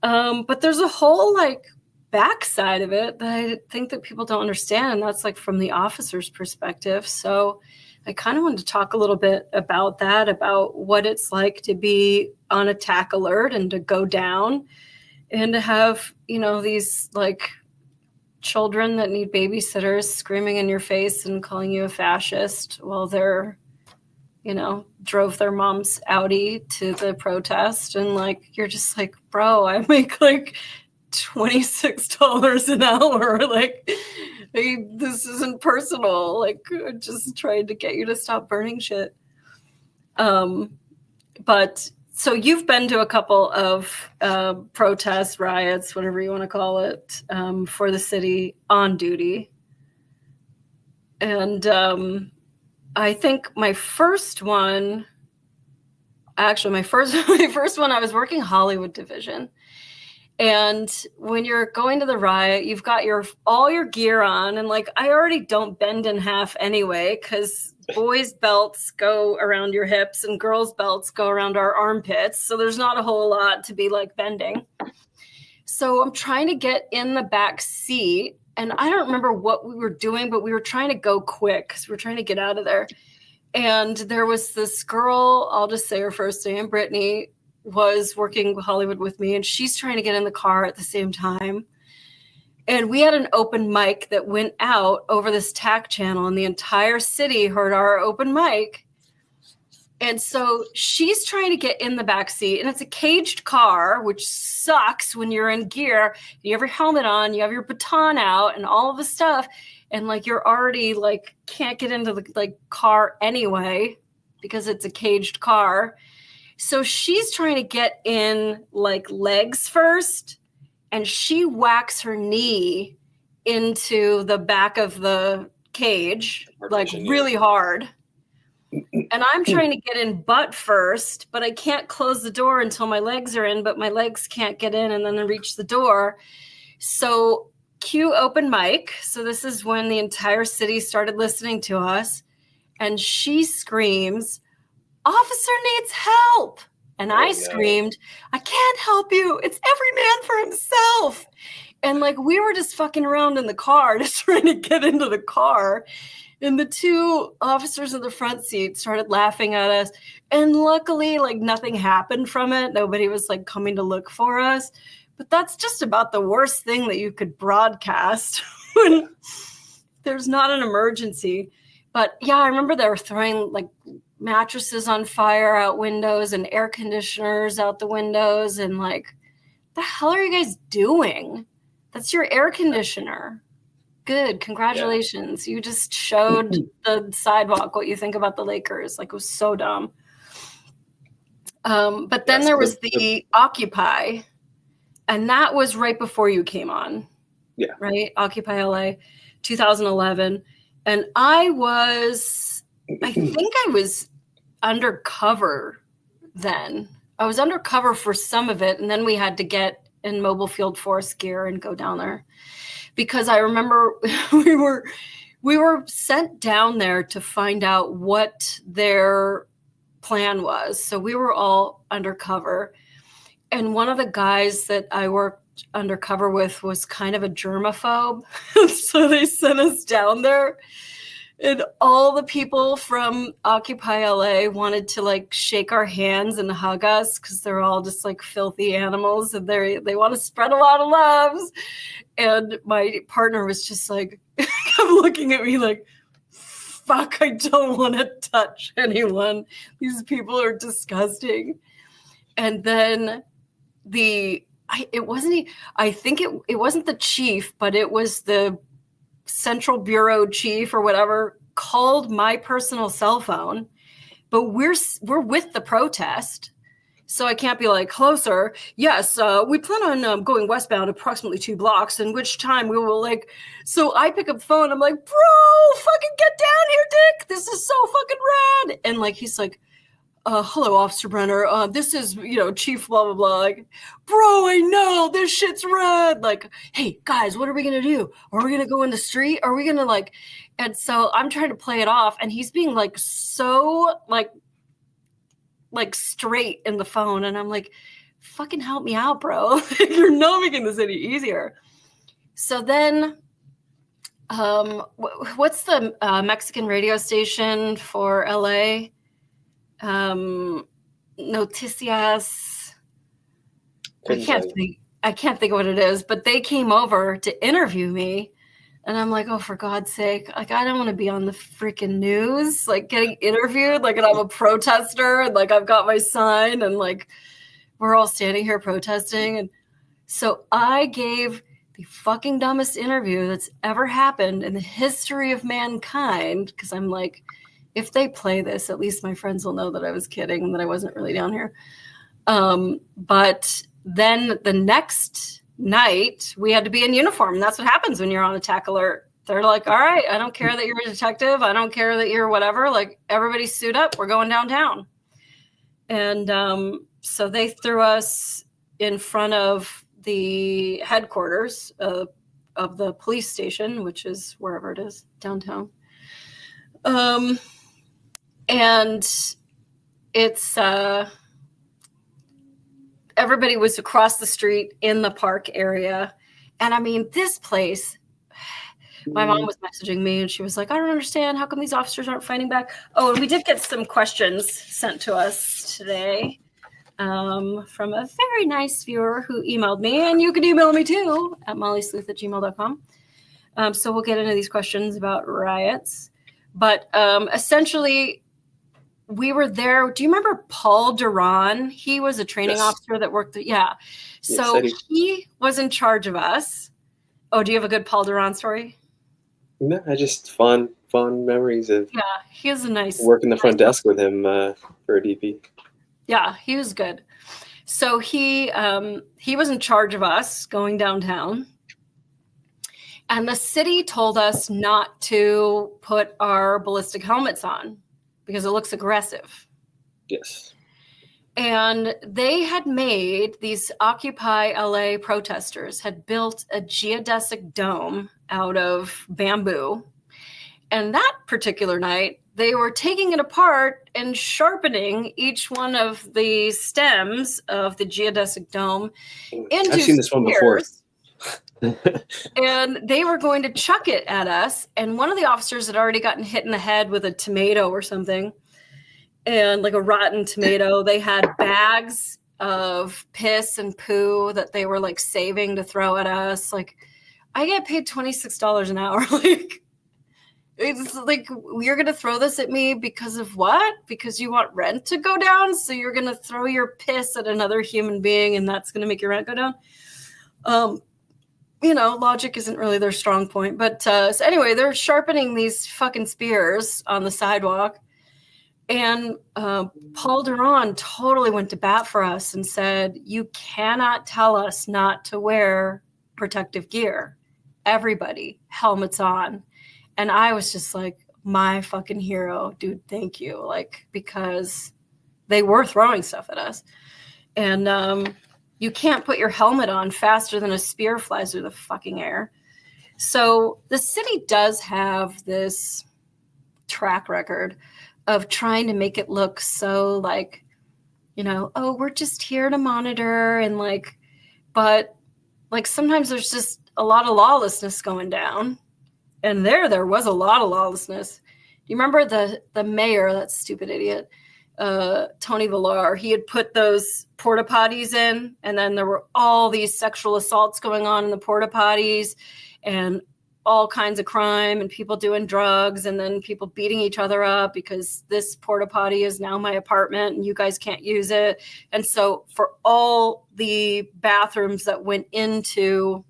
But there's a whole like backside of it that I think that people don't understand. And that's like from the officer's perspective. So I kind of wanted to talk a little bit about that, about what it's like to be on attack alert and to go down and to have, you know, these like children that need babysitters screaming in your face and calling you a fascist while they're, you know, drove their mom's Audi to the protest. And like, you're just like, bro, I make like $26 an hour. Like, hey, this isn't personal. Like, I'm just trying to get you to stop burning shit. But so you've been to a couple of protests, riots, whatever you want to call it, for the city on duty. And I think my first one, I was working Hollywood division. And when you're going to the riot, you've got all your gear on. And like, I already don't bend in half anyway, because boys' belts go around your hips and girls' belts go around our armpits. So there's not a whole lot to be like bending. So I'm trying to get in the back seat. And I don't remember what we were doing, but we were trying to go quick because we were trying to get out of there. And there was this girl, I'll just say her first name, Brittany, was working Hollywood with me, and she's trying to get in the car at the same time. And we had an open mic that went out over this TAC channel, and the entire city heard our open mic. And so she's trying to get in the back seat, and it's a caged car, which sucks when you're in gear. You have your helmet on, you have your baton out, and all of the stuff, and like you're already like can't get into the like car anyway because it's a caged car. So she's trying to get in like legs first, and she whacks her knee into the back of the cage, like really hard. And I'm trying to get in butt first, but I can't close the door until my legs are in, but my legs can't get in and then reach the door. So cue open mic. So this is when the entire city started listening to us. And she screams, "Officer needs help." And I screamed, "I can't help you. It's every man for himself." And like, we were just fucking around in the car, just trying to get into the car. And the two officers in the front seat started laughing at us. And luckily, like nothing happened from it. Nobody was like coming to look for us. But that's just about the worst thing that you could broadcast when there's not an emergency. But yeah, I remember they were throwing like mattresses on fire out windows and air conditioners out the windows. And like, the hell are you guys doing? That's your air conditioner. Good. Congratulations. You just showed the sidewalk what you think about the Lakers. Like, it was so dumb. But then there was the Occupy, and that was right before you came on. Yeah. Right? Occupy LA, 2011. And I think I was undercover then. I was undercover for some of it, and then we had to get in mobile field force gear and go down there. Because I remember we were sent down there to find out what their plan was. So we were all undercover. And one of the guys that I worked undercover with was kind of a germaphobe. So they sent us down there. And all the people from Occupy LA wanted to like shake our hands and hug us because they're all just like filthy animals and they want to spread a lot of loves. And my partner was just like, kept looking at me like, fuck, I don't want to touch anyone. These people are disgusting. And then it wasn't the chief, but it was the Central Bureau chief or whatever, called my personal cell phone, but we're with the protest. So I can't be like, hello, sir. Yes, we plan on going westbound approximately 2 blocks, in which time we will like. So I pick up the phone. I'm like, bro, fucking get down here, dick. This is so fucking rad. And like, he's like, hello, Officer Brenner. This is, Chief blah, blah, blah. Like, bro, I know this shit's rad. Like, hey, guys, what are we going to do? Are we going to go in the street? Are we going to like, and so I'm trying to play it off. And he's being like, so like straight in the phone. And I'm like, fucking help me out, bro. You're not making this any easier. So then, what's the Mexican radio station for LA? Noticias. I can't think of what it is, but they came over to interview me, and I'm like, oh, for God's sake, like, I don't want to be on the freaking news, like getting interviewed, like, and I'm a protester, and like I've got my sign, and like we're all standing here protesting. And so I gave the fucking dumbest interview that's ever happened in the history of mankind, because I'm like, if they play this, at least my friends will know that I was kidding and that I wasn't really down here. But then the next night, we had to be in uniform. And that's what happens when you're on attack alert. They're like, all right, I don't care that you're a detective. I don't care that you're whatever. Like, everybody suit up. We're going downtown. And so they threw us in front of the headquarters of the police station, which is wherever it is, downtown. And it's everybody was across the street in the park area. And I mean, this place, my mom was messaging me and she was like, I don't understand. How come these officers aren't fighting back? Oh, and we did get some questions sent to us today from a very nice viewer who emailed me. And you can email me too at mollysleuth@gmail.com. So we'll get into these questions about riots. But essentially, we were there. Do you remember Paul Duran? He was a training officer that worked. So he was in charge of us. Oh, do you have a good Paul Duran story? No, I just fond memories of. Yeah, he was a nice. Working the front desk with him for a DP. Yeah, he was good. So he was in charge of us going downtown. And the city told us not to put our ballistic helmets on because it looks aggressive. Yes. And they had made, these Occupy LA protesters had built a geodesic dome out of bamboo. And that particular night, they were taking it apart and sharpening each one of the stems of the geodesic dome into I've seen this one before. And they were going to chuck it at us. And one of the officers had already gotten hit in the head with a tomato or something, and like a rotten tomato. They had bags of piss and poo that they were like saving to throw at us. Like, I get paid $26 an hour. Like, It's like, you're going to throw this at me because of what? Because you want rent to go down? So you're going to throw your piss at another human being and that's going to make your rent go down? Logic isn't really their strong point. But so anyway, they're sharpening these fucking spears on the sidewalk. And Paul Duran totally went to bat for us and said, you cannot tell us not to wear protective gear. Everybody, helmets on. And I was just like, my fucking hero, dude, thank you. Like, because they were throwing stuff at us. And you can't put your helmet on faster than a spear flies through the fucking air. So the city does have this track record of trying to make it look so like, oh, we're just here to monitor. And like, but like sometimes there's just a lot of lawlessness going down. And there was a lot of lawlessness. Do you remember the mayor, that stupid idiot, Tony Villar? He had put those porta potties in, and then there were all these sexual assaults going on in the porta potties, and all kinds of crime, and people doing drugs, and then people beating each other up because this porta potty is now my apartment and you guys can't use it. And so for all the bathrooms that went into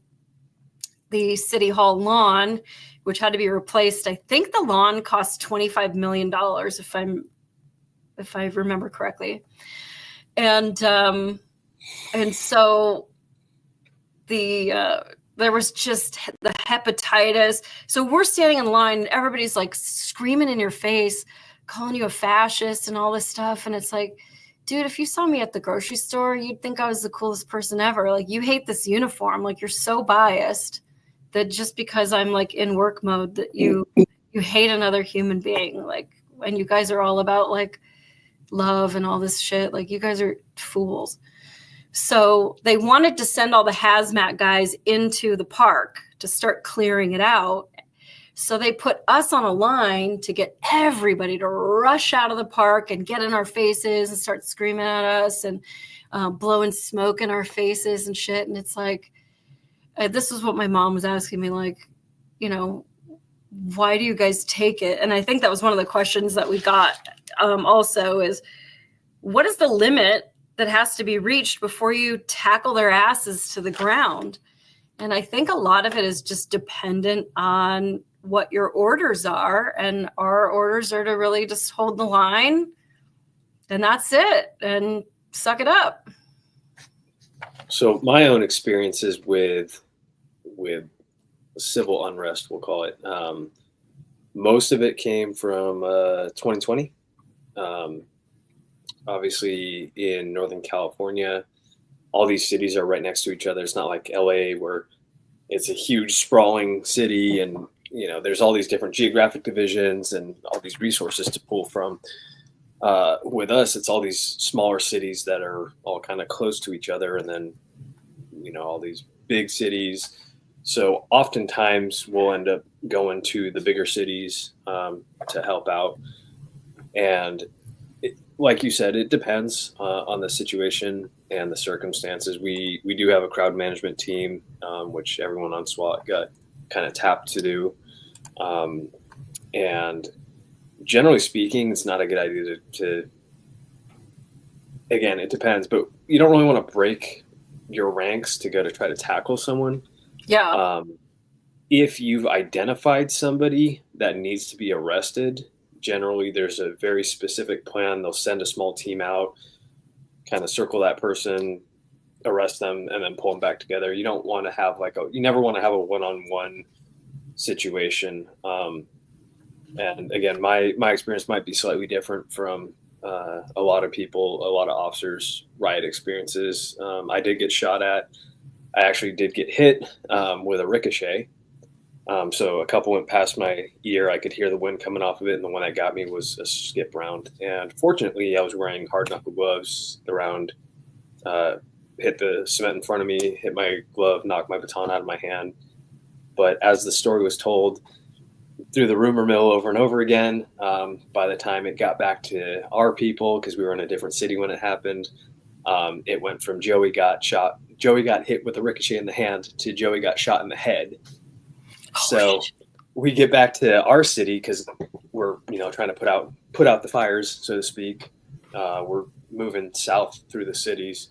the city hall lawn, which had to be replaced, I think the lawn cost $25 million, if I remember correctly. And so there was just the hepatitis. So we're standing in line and everybody's like screaming in your face, calling you a fascist and all this stuff. And it's like, dude, if you saw me at the grocery store, you'd think I was the coolest person ever. Like, you hate this uniform. Like, you're so biased that just because I'm like in work mode that you hate another human being. Like, and you guys are all about like love and all this shit. Like, you guys are fools. So they wanted to send all the hazmat guys into the park to start clearing it out. So they put us on a line to get everybody to rush out of the park and get in our faces and start screaming at us and blowing smoke in our faces and shit. And it's like, this is what my mom was asking me, like, why do you guys take it? And I think that was one of the questions that we got also is, what is the limit that has to be reached before you tackle their asses to the ground? And I think a lot of it is just dependent on what your orders are. And our orders are to really just hold the line, and that's it, and suck it up. So my own experiences with civil unrest, we'll call it, most of it came from 2020. Obviously, in Northern California, all these cities are right next to each other. It's not like LA where it's a huge sprawling city and there's all these different geographic divisions and all these resources to pull from. With us, it's all these smaller cities that are all kind of close to each other, and then all these big cities. So oftentimes we'll end up going to the bigger cities to help out. And like you said, it depends on the situation and the circumstances. We do have a crowd management team, which everyone on SWAT got kind of tapped to do. And generally speaking, it's not a good idea to again, it depends, but you don't really want to break your ranks to go to try to tackle someone. Yeah. If you've identified somebody that needs to be arrested, generally there's a very specific plan. They'll send a small team out, kind of circle that person, arrest them, and then pull them back together. You don't want to have you never want to have a one-on-one situation. And again, my experience might be slightly different from a lot of people, a lot of officers' riot experiences. I did get shot at. I actually did get hit with a ricochet. So a couple went past my ear. I could hear the wind coming off of it, and the one that got me was a skip round. And fortunately, I was wearing hard knuckle gloves. The round hit the cement in front of me, hit my glove, knocked my baton out of my hand. But as the story was told through the rumor mill over and over again, by the time it got back to our people, because we were in a different city when it happened, it went from Joey got hit with a ricochet in the hand to Joey got shot in the head. So we get back to our city because we're trying to put out the fires, so to speak. We're moving south through the cities,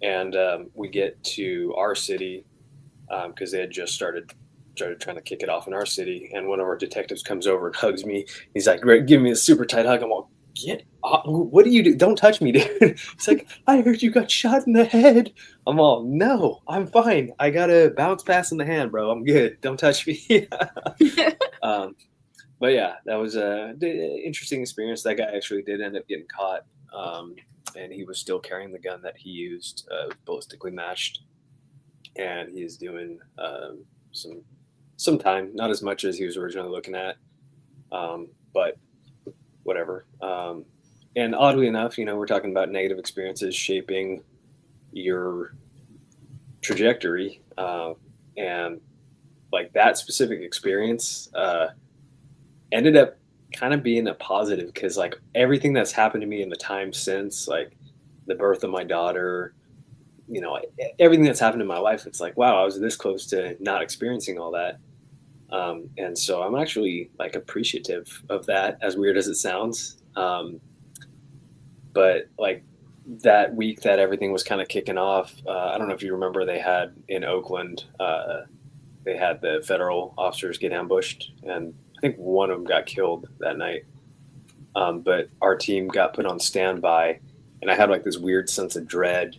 and we get to our city because they had just started trying to kick it off in our city. And one of our detectives comes over and hugs me. He's like, give me a super tight hug. I'm all, get off. What do you do? Don't touch me, dude. It's like, I heard you got shot in the head. I'm all, no, I'm fine. I got a bounce pass in the hand, bro. I'm good. Don't touch me. um, but yeah, that was a interesting experience. That guy actually did end up getting caught. And he was still carrying the gun that he used, ballistically matched. And he is doing some time, not as much as he was originally looking at, but whatever. And oddly enough, we're talking about negative experiences shaping your trajectory, and like that specific experience ended up kind of being a positive because like everything that's happened to me in the time since, like the birth of my daughter, everything that's happened in my life, it's like, wow, I was this close to not experiencing all that. And so I'm actually like appreciative of that, as weird as it sounds. But like that week that everything was kind of kicking off, I don't know if you remember, they had in Oakland, they had the federal officers get ambushed, and I think one of them got killed that night. But our team got put on standby, and I had like this weird sense of dread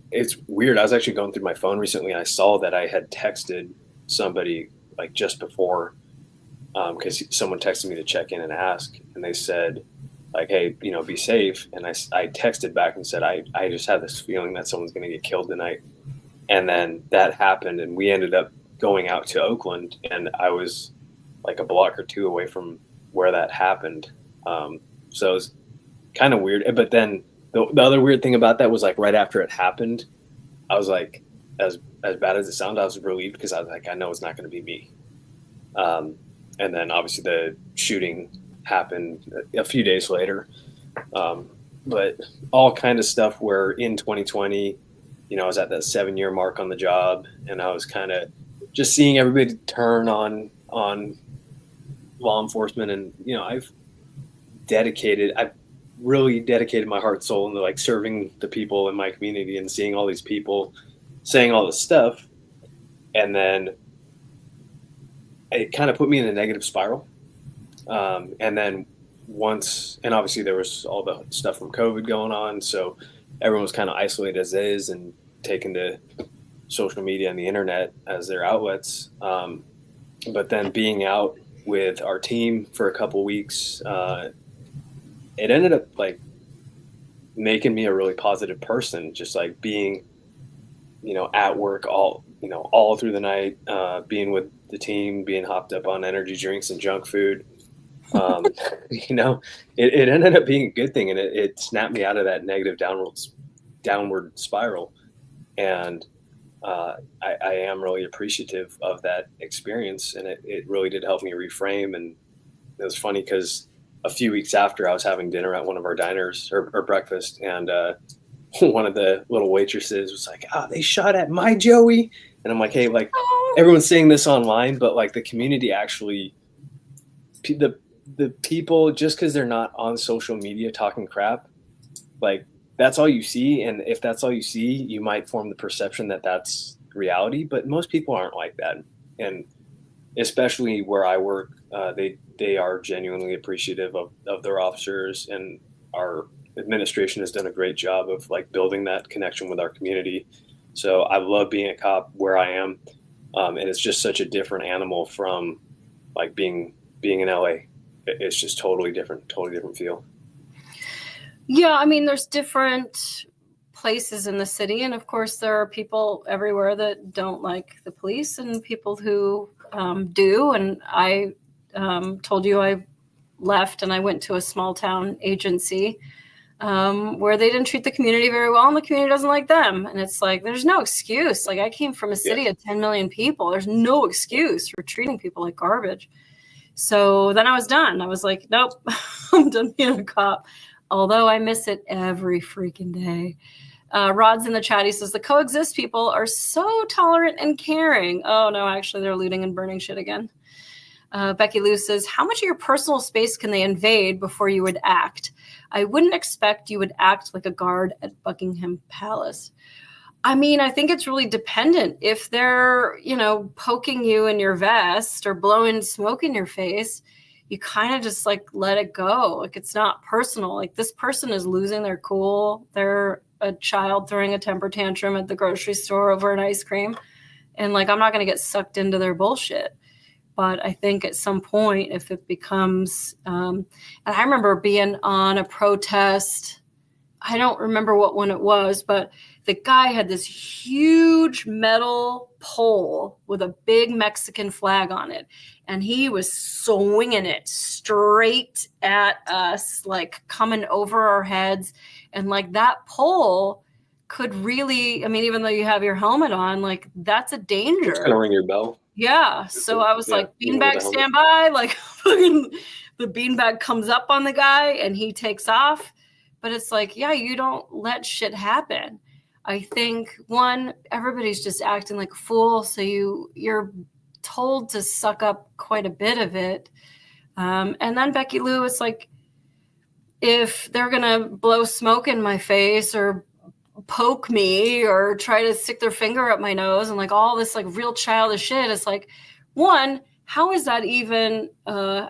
it's weird. I was actually going through my phone recently, and I saw that I had texted somebody like just before, because someone texted me to check in and ask, and they said like, hey, be safe. And I texted back and said, I just have this feeling that someone's going to get killed tonight. And then that happened, and we ended up going out to Oakland, and I was like a block or two away from where that happened. So it was kind of weird. But then the other weird thing about that was like right after it happened, I was like, as bad as it sounded, I was relieved because I was like, I know it's not going to be me. And then obviously the shooting happened a few days later. But all kind of stuff where in 2020, I was at that 7-year mark on the job, and I was kind of just seeing everybody turn on law enforcement. And, I've really dedicated my heart and soul into like serving the people in my community and seeing all these people saying all this stuff. And then it kind of put me in a negative spiral. And then and obviously there was all the stuff from COVID going on. So everyone was kind of isolated as is and taken to social media and the internet as their outlets. But then being out with our team for a couple weeks, it ended up like making me a really positive person, just like being, at work all through the night, being with the team, being hopped up on energy drinks and junk food. It ended up being a good thing, and it snapped me out of that negative downward spiral. And I am really appreciative of that experience, and it really did help me reframe. And it was funny because a few weeks after, I was having dinner at one of our diners or breakfast, and one of the little waitresses was like, they shot at my Joey. And I'm like, hey, like everyone's saying this online, but like the community actually, the people, just because they're not on social media talking crap, like that's all you see. And if that's all you see, you might form the perception that that's reality, but most people aren't like that. And especially where I work, they are genuinely appreciative of their officers, and our administration has done a great job of like building that connection with our community. So I love being a cop where I am. And it's just such a different animal from like being in LA. It's just totally different feel. Yeah. I mean, there's different places in the city, and of course there are people everywhere that don't like the police and people who do. And I told you I left and I went to a small town agency where they didn't treat the community very well, and the community doesn't like them. And it's like, there's no excuse. Like, I came from a city of 10 million people. There's no excuse for treating people like garbage. So then I was done. I was like, nope, I'm done being a cop. Although I miss it every freaking day. Rod's in the chat. He says the coexist people are so tolerant and caring. Oh no, actually they're looting and burning shit again. Becky Lou says, how much of your personal space can they invade before you would act? I wouldn't expect you would act like a guard at Buckingham Palace. I mean, I think it's really dependent. If they're, poking you in your vest or blowing smoke in your face, you kind of just like let it go. Like it's not personal. Like this person is losing their cool. They're a child throwing a temper tantrum at the grocery store over an ice cream. And like, I'm not going to get sucked into their bullshit. But I think at some point, if it becomes, and I remember being on a protest, I don't remember what one it was, but the guy had this huge metal pole with a big Mexican flag on it. And he was swinging it straight at us, like coming over our heads. And like that pole could really, I mean, even though you have your helmet on, like that's a danger. It's going to ring your bell. Yeah. So I was like, beanbag, stand by. Like the beanbag comes up on the guy and he takes off. But it's like, yeah, you don't let shit happen. I think, one, everybody's just acting like a fool. So you're told to suck up quite a bit of it. And then Becky Lou, it's like, if they're going to blow smoke in my face or poke me or try to stick their finger up my nose and like all this like real childish shit, it's like, one, how is that even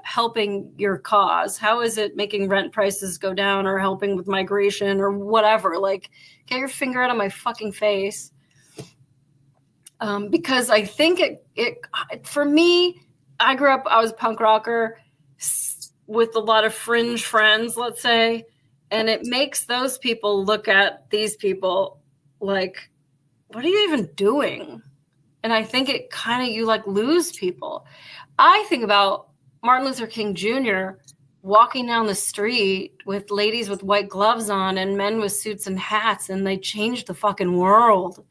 helping your cause? How is it making rent prices go down or helping with migration or whatever? Like, get your finger out of my fucking face. Because I think it for me, I grew up, I was a punk rocker with a lot of fringe friends, let's say, and it makes those people look at these people like, what are you even doing? And I think it kind of, you like lose people. I think about Martin Luther King Jr. walking down the street with ladies with white gloves on and men with suits and hats, and they changed the fucking world.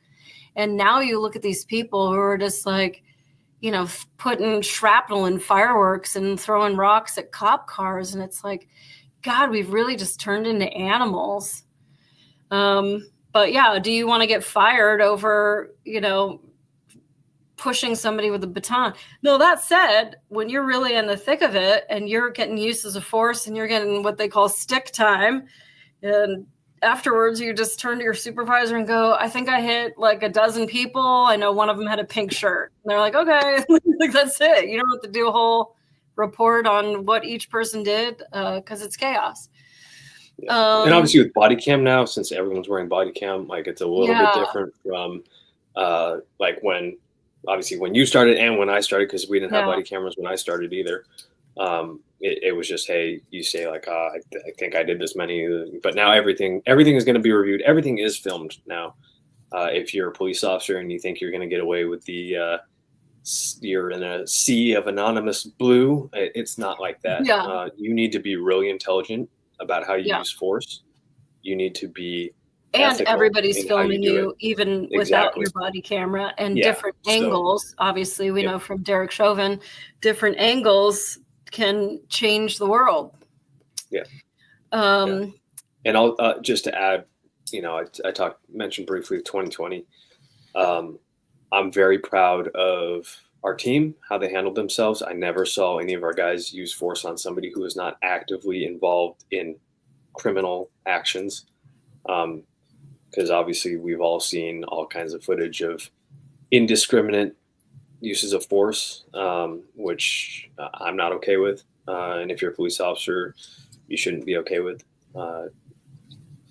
And now you look at these people who are just like, putting shrapnel and fireworks and throwing rocks at cop cars. And it's like, God, we've really just turned into animals. But yeah, do you want to get fired over, pushing somebody with a baton? No, that said, when you're really in the thick of it and you're getting used as a force and you're getting what they call stick time, and afterwards you just turn to your supervisor and go, I think I hit like a dozen people. I know one of them had a pink shirt. And they're like, okay, like that's it. You don't have to do a whole report on what each person did because it's chaos. Yeah. And obviously with body cam now, since everyone's wearing body cam, like it's a little bit different from like when you started and when I started, because we didn't have body cameras when I started either. It was just, hey, you say like, I think I did this many, but now everything is going to be reviewed. Everything is filmed now. If you're a police officer and you think you're going to get away with you're in a sea of anonymous blue, it's not like that. Yeah. You need to be really intelligent about how you use force. You need to be and everybody's filming you even without your body camera and different angles. Obviously, we know from Derek Chauvin, different angles can change the world. Yeah. And I'll just to add, I mentioned briefly 2020. I'm very proud of our team, how they handled themselves. I never saw any of our guys use force on somebody who was not actively involved in criminal actions. Because obviously we've all seen all kinds of footage of indiscriminate uses of force, which I'm not okay with. And if you're a police officer, you shouldn't be okay with.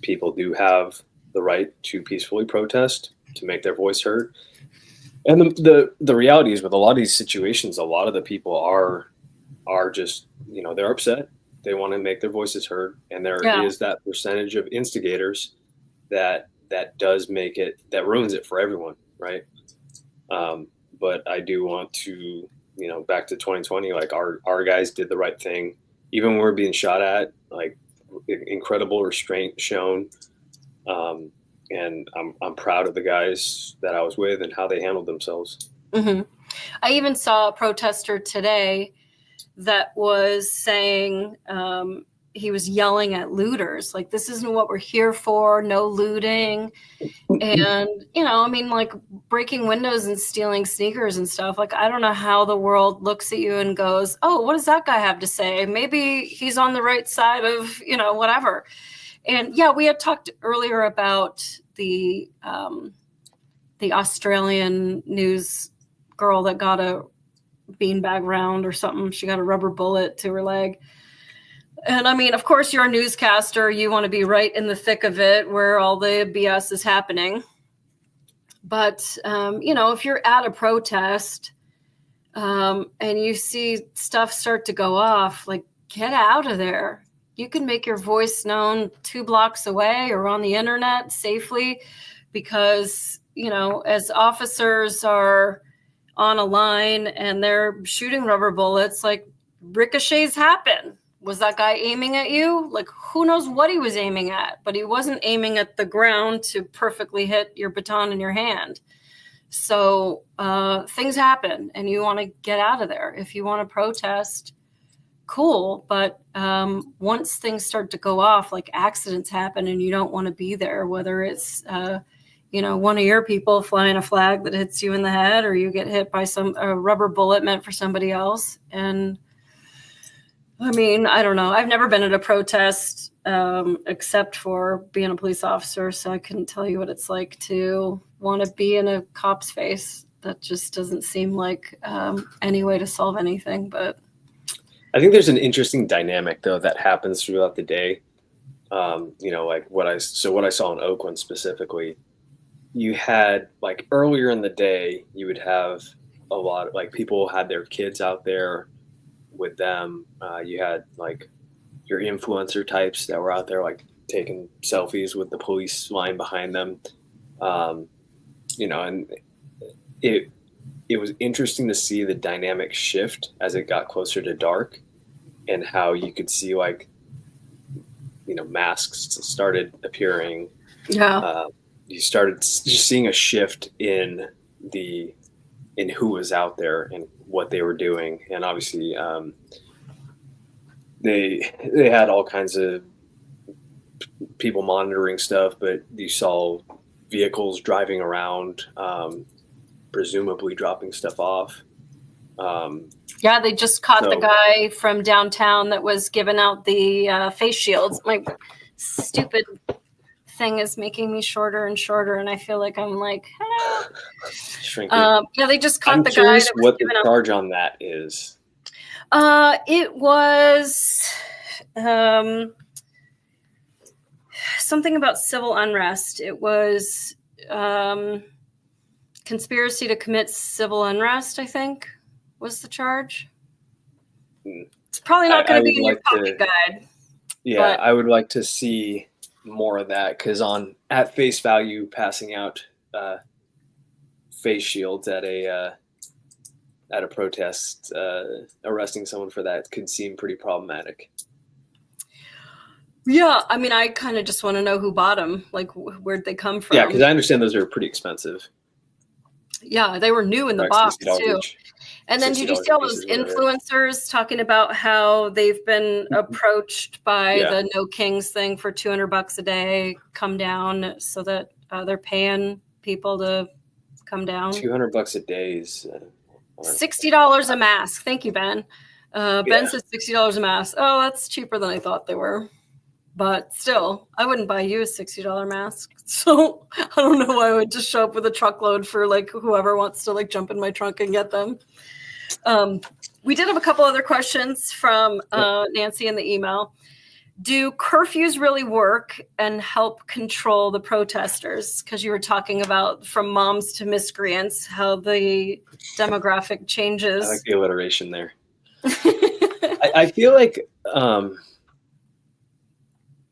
People do have the right to peacefully protest, to make their voice heard. And the reality is with a lot of these situations, a lot of the people are just, they're upset. They want to make their voices heard. And there is that percentage of instigators that does make it, that ruins it for everyone, right? But I do want to, back to 2020, like our guys did the right thing. Even when we're being shot at, like incredible restraint shown. And I'm proud of the guys that I was with and how they handled themselves. Mm-hmm. I even saw a protester today that was saying, he was yelling at looters, like, this isn't what we're here for, no looting. And, I mean, like, breaking windows and stealing sneakers and stuff. Like, I don't know how the world looks at you and goes, oh, what does that guy have to say? Maybe he's on the right side of, whatever. And yeah, we had talked earlier about the Australian news girl that got a beanbag round or something. She got a rubber bullet to her leg. And I mean, of course, you're a newscaster. You want to be right in the thick of it where all the BS is happening. But, if you're at a protest and you see stuff start to go off, like, get out of there. You can make your voice known 2 blocks away or on the internet safely because, as officers are on a line and they're shooting rubber bullets, like, ricochets happen. Was that guy aiming at you? Like, who knows what he was aiming at, but he wasn't aiming at the ground to perfectly hit your baton in your hand. So things happen and you want to get out of there. If you want to protest, cool. But once things start to go off, like accidents happen and you don't want to be there, whether it's, one of your people flying a flag that hits you in the head or you get hit by a rubber bullet meant for somebody else. And I mean, I don't know. I've never been at a protest except for being a police officer, so I couldn't tell you what it's like to want to be in a cop's face. That just doesn't seem like any way to solve anything. But I think there's an interesting dynamic, though, that happens throughout the day. Like what I saw in Oakland specifically, you had, like, earlier in the day, you would have a lot of, like, people had their kids out there with them. You had, like, your influencer types that were out there, like, taking selfies with the police line behind them. And it was interesting to see the dynamic shift as it got closer to dark and how you could see, like, masks started appearing. yeah. You started just seeing a shift in who was out there and what they were doing. And obviously they had all kinds of people monitoring stuff, but you saw vehicles driving around, presumably dropping stuff off. Yeah, they just caught the guy from downtown that was giving out the face shields. My stupid thing is making me shorter and shorter, and I feel like I'm like, hello. Yeah, they just caught the guy that was what the charge on that is. It was something about civil unrest. It was conspiracy to commit civil unrest, I think, was the charge. It's probably not going to be in your pocket guide. Yeah, I would like to see more of that, because at face value, passing out face shields at a protest, arresting someone for that could seem pretty problematic. Yeah, I mean, I kind of just want to know who bought them. Like, where'd they come from? Yeah, because I understand those are pretty expensive. Yeah, they were new in the box too. And then did you see all those influencers talking about how they've been approached by the No Kings thing for $200 a day, come down, so that they're paying people to come down? $200 a day is $60 a mask. Thank you, Ben. Ben says $60 a mask. Oh, that's cheaper than I thought they were. But still, I wouldn't buy you a $60 mask. So I don't know why I would just show up with a truckload for, like, whoever wants to, like, jump in my trunk and get them. We did have a couple other questions from Nancy in the email. Do curfews really work and help control the protesters? Because you were talking about from moms to miscreants, how the demographic changes. I like the alliteration there. I feel like,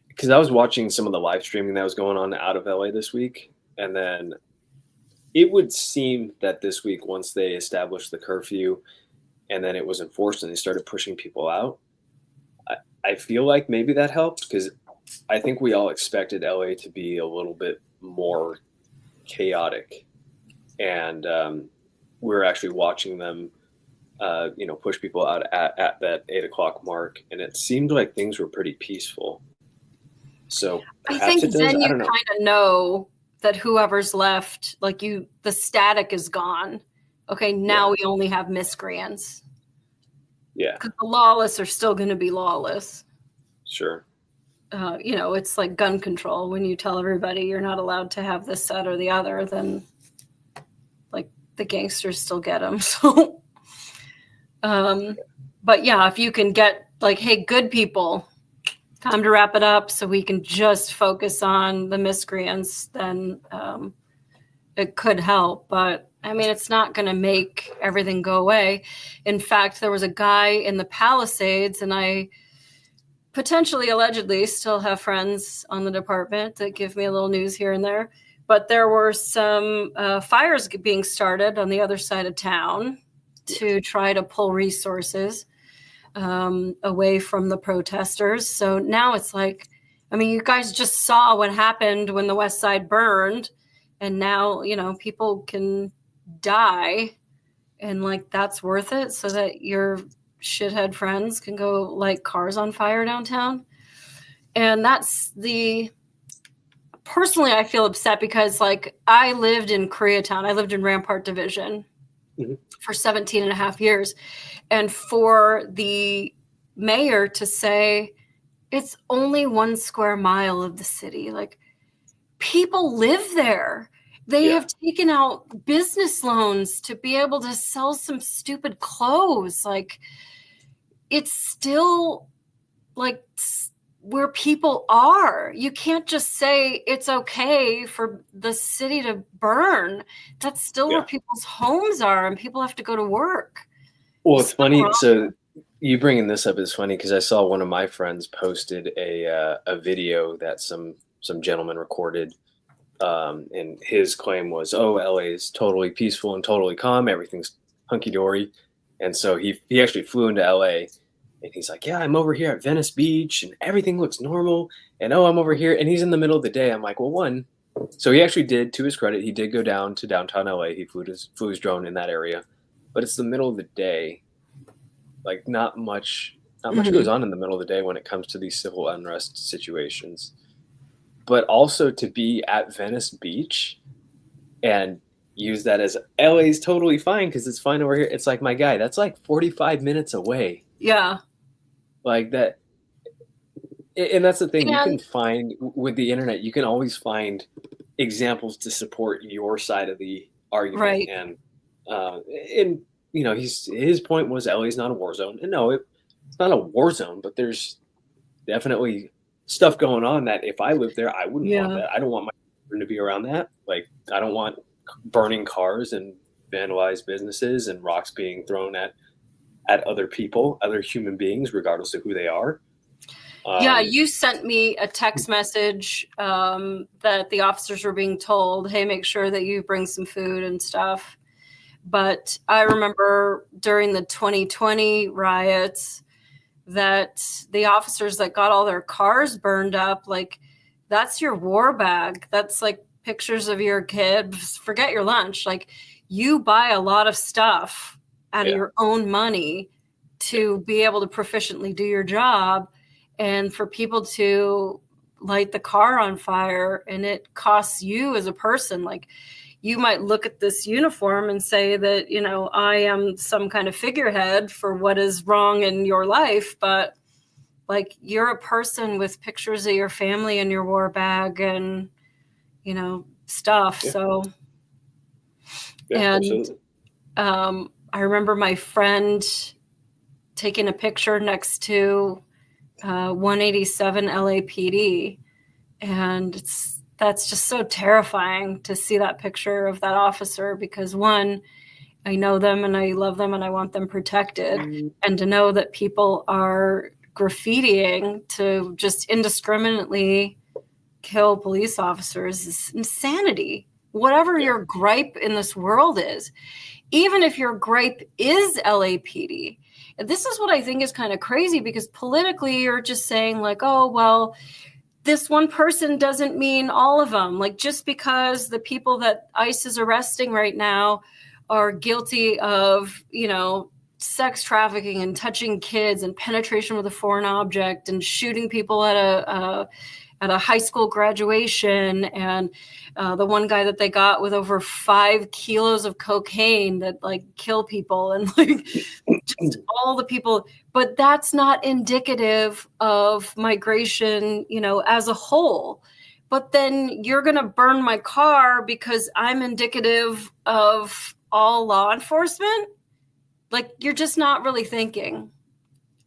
because I was watching some of the live streaming that was going on out of LA this week, and then it would seem that this week, once they established the curfew and then it was enforced and they started pushing people out, I feel like maybe that helped, because I think we all expected LA to be a little bit more chaotic. And we're actually watching them push people out at that 8 o'clock mark, and it seemed like things were pretty peaceful. So I perhaps think it does. then I you don't know. kind of know that whoever's left, like the static is gone. Okay, Yeah, now we only have miscreants yeah, because the lawless are still going to be lawless. sure. It's like gun control. When you tell everybody you're not allowed to have this, that, or the other, then like the gangsters still get them. So, but yeah, if you can get like, hey, good people, time to wrap it up so we can just focus on the miscreants, then it could help. But I mean, it's not going to make everything go away. In fact, there was a guy in the Palisades, and I potentially, allegedly, still have friends on the department that give me a little news here and there. But there were some fires being started on the other side of town to try to pull resources away from the protesters. So now it's like, I mean, you guys just saw what happened when the West Side burned, and now, people can die, and like that's worth it so that your shithead friends can go light cars on fire downtown. And personally, I feel upset because like I lived in Koreatown. I lived in Rampart Division Mm-hmm. for 17 and a half years. And for the mayor to say it's only 1 square mile of the city, like people live there. They Yeah, have taken out business loans to be able to sell some stupid clothes. Like it's still like where people are. You can't just say it's okay for the city to burn. That's still where yeah. people's homes are, and people have to go to work. Well, There's it's something funny. wrong. So you bringing this up is funny because I saw one of my friends posted a video that some gentleman recorded, and his claim was, "Oh, LA is totally peaceful and totally calm. Everything's hunky dory." And so he actually flew into LA, and he's like, "Yeah, I'm over here at Venice Beach, and everything looks normal. And oh, I'm over here." And he's in the middle of the day. I'm like, "Well, one." So he actually did, to his credit, he did go down to downtown LA. He flew his drone in that area, but it's the middle of the day. Like not much goes Mhm. on in the middle of the day when it comes to these civil unrest situations. But also to be at Venice Beach and use that as LA's totally fine because it's fine over here. It's like, my guy, that's like 45 minutes away. Yeah. Like that. And that's the thing. You can And find with the internet, you can always find examples to support your side of the argument. right. And his point was LA's not a war zone. And no, it's not a war zone, but there's definitely stuff going on that if I lived there, I wouldn't want Yeah. that. I don't want my children to be around that. Like, I don't want burning cars and vandalized businesses and rocks being thrown at other people, other human beings, regardless of who they are. Yeah, Um, you sent me a text message that the officers were being told, hey, make sure that you bring some food and stuff. But I remember during the 2020 riots that the officers that got all their cars burned up, like that's your war bag. That's like pictures of your kids. Forget your lunch. Like you buy a lot of stuff out of yeah, your own money yeah, to be able to proficiently do your job. And for people to light the car on fire and it costs you as a person, like you might look at this uniform and say that, I am some kind of figurehead for what is wrong in your life, but like you're a person with pictures of your family in your war bag and, stuff. yeah, So, yeah, and absolutely. I remember my friend taking a picture next to 187 LAPD, and that's just so terrifying to see that picture of that officer because one, I know them and I love them and I want them protected, and to know that people are graffitiing to just indiscriminately kill police officers is insanity. Whatever Yeah, your gripe in this world is, even if your gripe is LAPD. This is what I think is kind of crazy because politically you're just saying like, oh, well, this one person doesn't mean all of them. Like just because the people that ICE is arresting right now are guilty of, sex trafficking and touching kids and penetration with a foreign object and shooting people at a high school graduation, and the one guy that they got with over 5 kilos of cocaine that like kill people, and like just all the people. But that's not indicative of migration, as a whole. But then you're going to burn my car because I'm indicative of all law enforcement? Like, you're just not really thinking.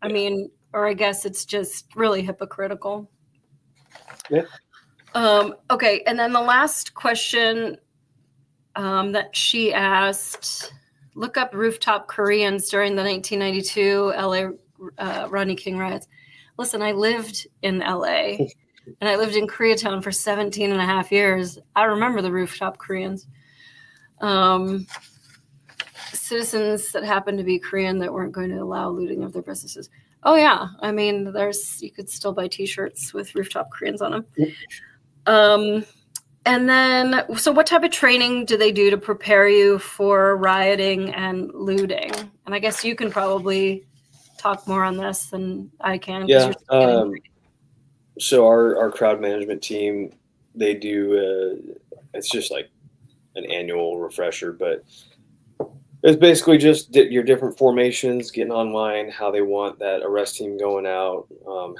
I mean, or I guess it's just really hypocritical. Yeah. Okay, and then the last question that she asked, look up rooftop Koreans during the 1992 LA Rodney King riots. Listen, I lived in LA, and I lived in Koreatown for 17 and a half years. I remember the rooftop Koreans. Citizens that happened to be Korean that weren't going to allow looting of their businesses. Oh yeah, I mean, you could still buy T-shirts with rooftop Koreans on them. Yep. And then, so what type of training do they do to prepare you for rioting and looting? And I guess you can probably talk more on this than I can. Yeah. So our crowd management team, they do. It's just like an annual refresher, but it's basically just your different formations, getting online, how they want that arrest team going out,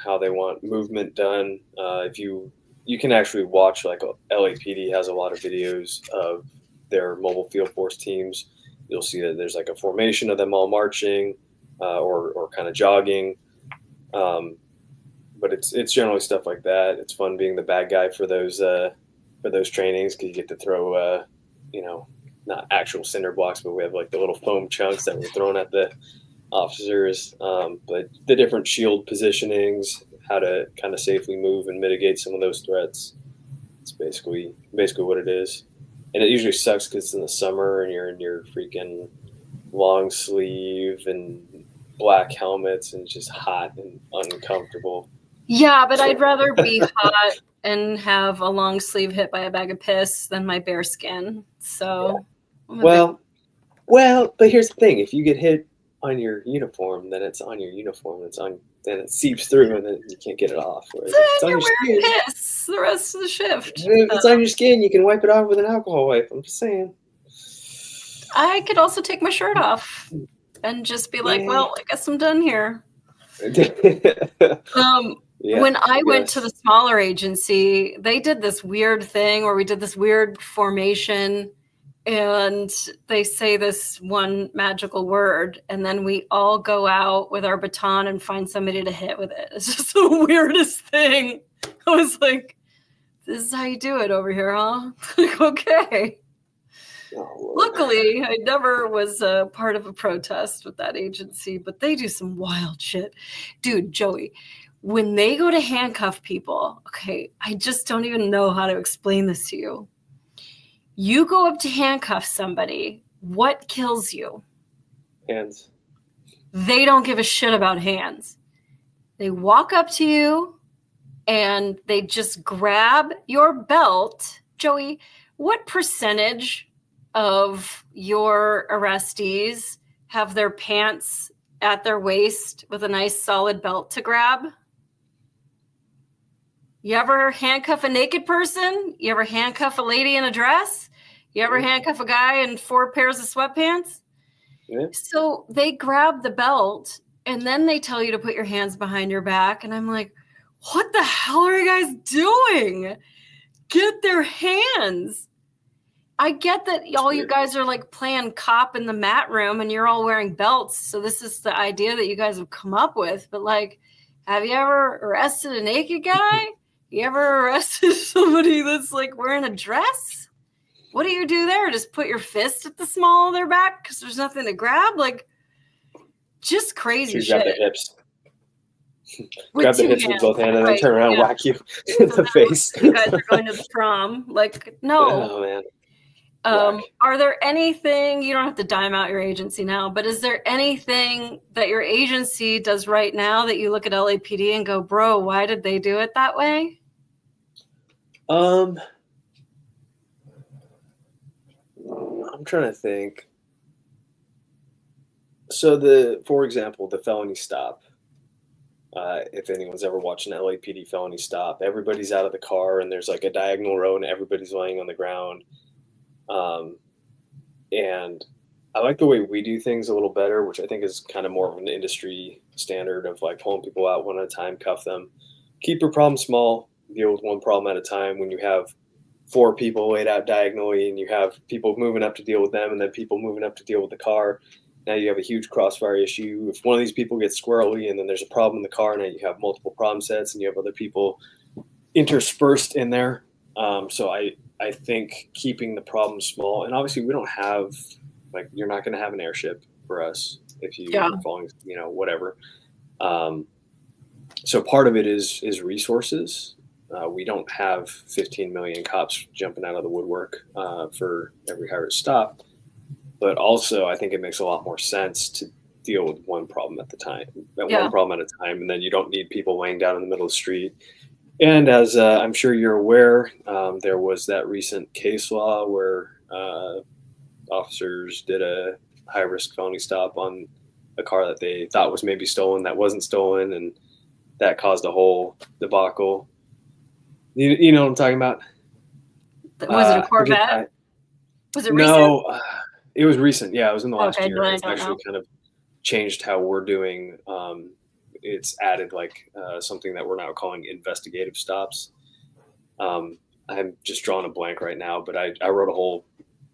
how they want movement done. If you can actually watch, like LAPD has a lot of videos of their mobile field force teams. You'll see that there's like a formation of them all marching or kind of jogging. But it's generally stuff like that. It's fun being the bad guy for those trainings, because you get to throw not actual cinder blocks, but we have like the little foam chunks that we're throwing at the officers. But the different shield positionings, how to kind of safely move and mitigate some of those threats. It's basically what it is. And it usually sucks because it's in the summer and you're in your freaking long sleeve and black helmets and just hot and uncomfortable. Yeah, but I'd rather be hot and have a long sleeve hit by a bag of piss than my bare skin. So, yeah. Well, but here's the thing: if you get hit on your uniform, then it's on your uniform. Then it seeps through, and then you can't get it off. Whereas if it's on your skin, piss the rest of the shift. If it's on your skin, you can wipe it off with an alcohol wipe. I'm just saying. I could also take my shirt off and just be like, well, I guess I'm done here. When I went to the smaller agency, they did this weird thing where we did this weird formation, and they say this one magical word, and then we all go out with our baton and find somebody to hit with it. It's just the weirdest thing. I was like, this is how you do it over here, huh? Like, okay. Luckily, I never was a part of a protest with that agency, but they do some wild shit. Dude, Joey, when they go to handcuff people, okay, I just don't even know how to explain this to you. You go up to handcuff somebody, what kills you? Hands. They don't give a shit about hands. They walk up to you and they just grab your belt. Joey, what percentage of your arrestees have their pants at their waist with a nice solid belt to grab? You ever handcuff a naked person? You ever handcuff a lady in a dress? You ever handcuff a guy in 4 pairs of sweatpants? Yeah. So they grab the belt and then they tell you to put your hands behind your back. And I'm like, what the hell are you guys doing? Get their hands. I get that all you guys are like playing cop in the mat room and you're all wearing belts. So this is the idea that you guys have come up with. But like, have you ever arrested a naked guy? You ever arrested somebody that's like wearing a dress? What do you do there? Just put your fist at the small of their back because there's nothing to grab? Like, just crazy shit. Grab the hips. Grab the hips with both hands and then turn around and whack you in the face. You guys are going to the prom. Like, no. Oh, man. Are there anything, you don't have to dime out your agency now, but is there anything that your agency does right now that you look at LAPD and go, bro, why did they do it that way? I'm trying to think. So for example, the felony stop. If anyone's ever watched an LAPD felony stop, everybody's out of the car and there's like a diagonal row and everybody's laying on the ground. Um, and I like the way we do things a little better, which I think is kind of more of an industry standard of like pulling people out one at a time, cuff them, keep your problem small, deal with one problem at a time. When you have four people laid out diagonally and you have people moving up to deal with them and then people moving up to deal with the car, now you have a huge crossfire issue. If one of these people gets squirrely and then there's a problem in the car, now you have multiple problem sets and you have other people interspersed in there. So I think keeping the problem small, and obviously we don't have, like, you're not going to have an airship for us if you Yeah. are falling, whatever. So part of it is resources. We don't have 15 million cops jumping out of the woodwork for every high-risk stop. But also, I think it makes a lot more sense to deal with one problem at one problem at a time, and then you don't need people laying down in the middle of the street. And as I'm sure you're aware, there was that recent case law where officers did a high-risk felony stop on a car that they thought was maybe stolen that wasn't stolen, and that caused a whole debacle. You know what I'm talking about? Was it a Corvette? Was it recent? No, it was recent. Yeah, it was in the last year. No, It's actually kind of changed how we're doing. It's added like something that we're now calling investigative stops. I'm just drawing a blank right now, but I wrote a whole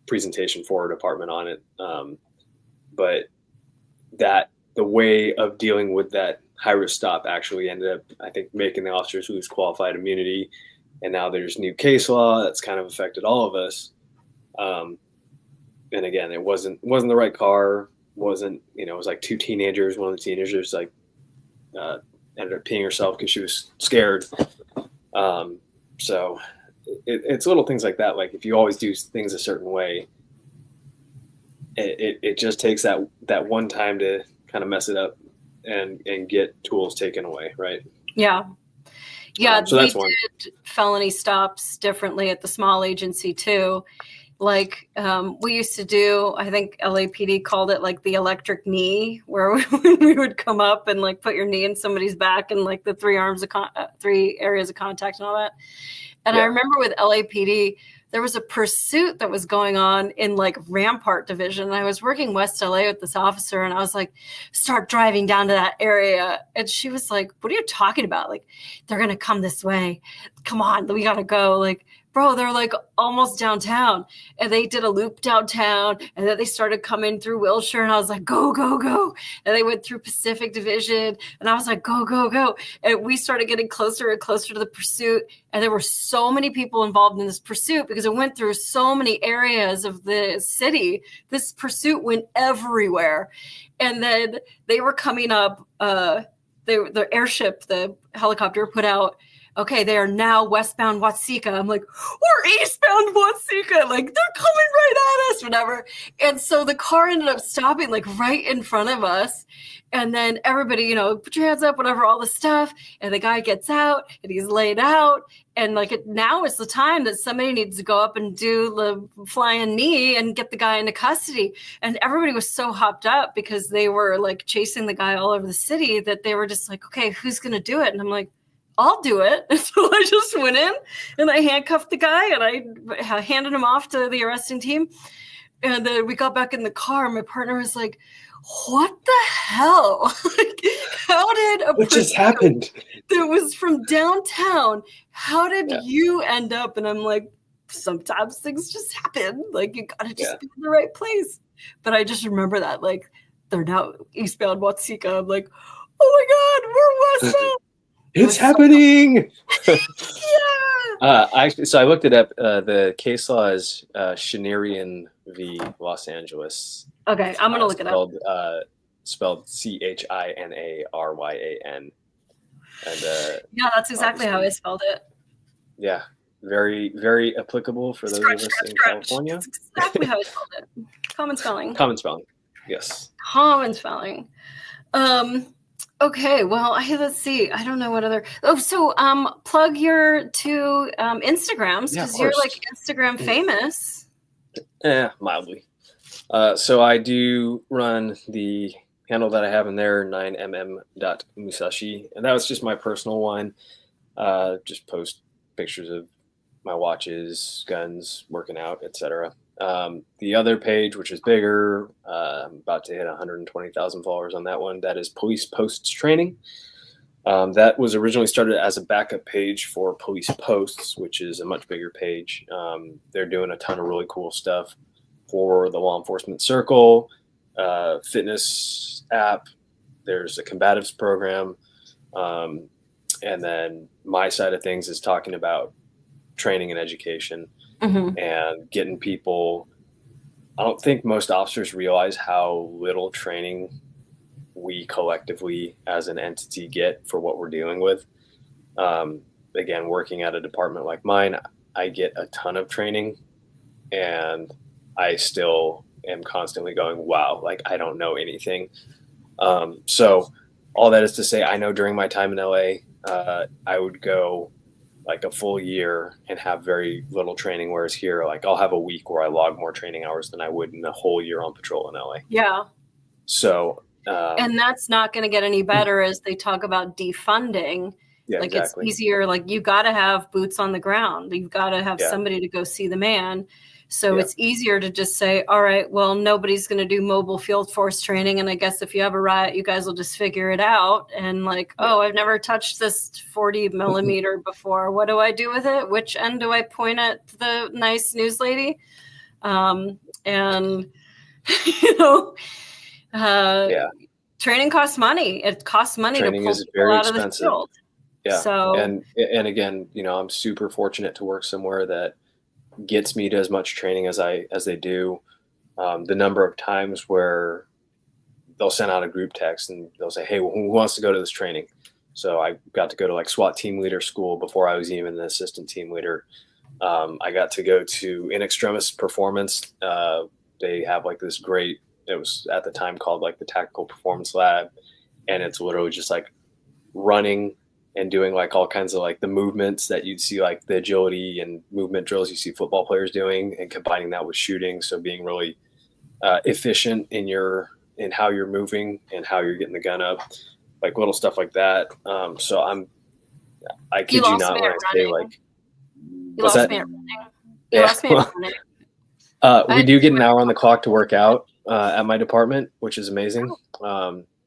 presentation for our department on it. But the way of dealing with that high-risk stop actually ended up, I think, making the officers lose qualified immunity. And now there's new case law that's kind of affected all of us. And again, it wasn't the right car. It was like two teenagers. One of the teenagers ended up peeing herself because she was scared. So it's little things like that. Like if you always do things a certain way, it just takes that one time to kind of mess it up and get tools taken away, right? Yeah. So that's one. Did felony stops differently at the small agency too. Like we used to do, I think LAPD called it like the electric knee, where we would come up and like put your knee in somebody's back and like the three areas of contact and all that. And I remember with LAPD, there was a pursuit that was going on in like Rampart Division. I was working West LA with this officer and I was like, start driving down to that area. And she was like, what are you talking about? Like, they're going to come this way. Come on, we got to go. Like, bro, they're like almost downtown. And they did a loop downtown and then they started coming through Wilshire. And I was like, go, go, go. And they went through Pacific Division. And I was like, go, go, go. And we started getting closer and closer to the pursuit. And there were so many people involved in this pursuit because it went through so many areas of the city. This pursuit went everywhere. And then they were coming up, the airship, the helicopter put out, okay, they are now westbound Watseka. I'm like, we're eastbound Watseka. Like, they're coming right at us, whatever. And so the car ended up stopping, like, right in front of us. And then everybody, put your hands up, whatever, all the stuff. And the guy gets out, and he's laid out. And, like, now is the time that somebody needs to go up and do the flying knee and get the guy into custody. And everybody was so hopped up because they were, like, chasing the guy all over the city that they were just like, okay, who's going to do it? And I'm like, I'll do it. And so I just went in and I handcuffed the guy and I handed him off to the arresting team. And then we got back in the car and my partner was like, what the hell? Like, how did what just happened? That was from downtown. How did you end up? And I'm like, sometimes things just happen. Like, you got to just be in the right place. But I just remember that, like, they're now eastbound Watseka. I'm like, oh my God, we're westbound. It's happening. Yeah. So I looked it up. The case law is Shanarian v. Los Angeles. Okay, I'm gonna look it up. Spelled Chanaryan. And yeah, that's exactly how I spelled it. Yeah, very, very applicable for those of us in California. That's exactly how I spelled it. Common spelling. Common spelling. Yes. Common spelling. Okay, well, let's see. I don't know what other. Oh, so plug your two Instagrams because you're like Instagram famous. Mildly. So I do run the handle that I have in there, 9mm.musashi. And that was just my personal one. Just post pictures of my watches, guns, working out, etc. The other page, which is bigger, I'm about to hit 120,000 followers on that one. That is Police Posts Training. That was originally started as a backup page for Police Posts, which is a much bigger page. They're doing a ton of really cool stuff for the law enforcement circle, fitness app. There's a combatives program. And then my side of things is talking about training and education and getting people. I don't think most officers realize how little training we collectively as an entity get for what we're dealing with. Again, working at a department like mine, I get a ton of training and I still am constantly going, wow, like I don't know anything. So all that is to say, I know during my time in LA, I would go like a full year and have very little training. Whereas here, like I'll have a week where I log more training hours than I would in a whole year on patrol in LA. Yeah. So, and that's not going to get any better as they talk about defunding. Yeah, like exactly. It's easier. Like you got to have boots on the ground. You've got to have somebody to go see the man. So it's easier to just say, all right, well, nobody's going to do mobile field force training. And I guess if you have a riot, you guys will just figure it out. And like, oh, I've never touched this 40 millimeter before. What do I do with it? Which end do I point at the nice news lady? And, you know, training costs money. It costs money training to pull is people very out expensive. of the field. Yeah. So, and again, you know, I'm super fortunate to work somewhere that gets me to as much training as they do. The number of times where they'll send out a group text and they'll say, hey, well, who wants to go to this training? So I got to go to like SWAT team leader school before I was even an assistant team leader. I got to go to In Extremis Performance. They have like this great, it was at the time called like the Tactical Performance Lab. And it's literally just like running and doing like all kinds of like the movements that you'd see, like the agility and movement drills you see football players doing, and combining that with shooting. So being really efficient in how you're moving and how you're getting the gun up, like little stuff like that. So I kid you not when I say like, what's that? You lost me at running. We do get an hour on the clock to work out at my department, which is amazing.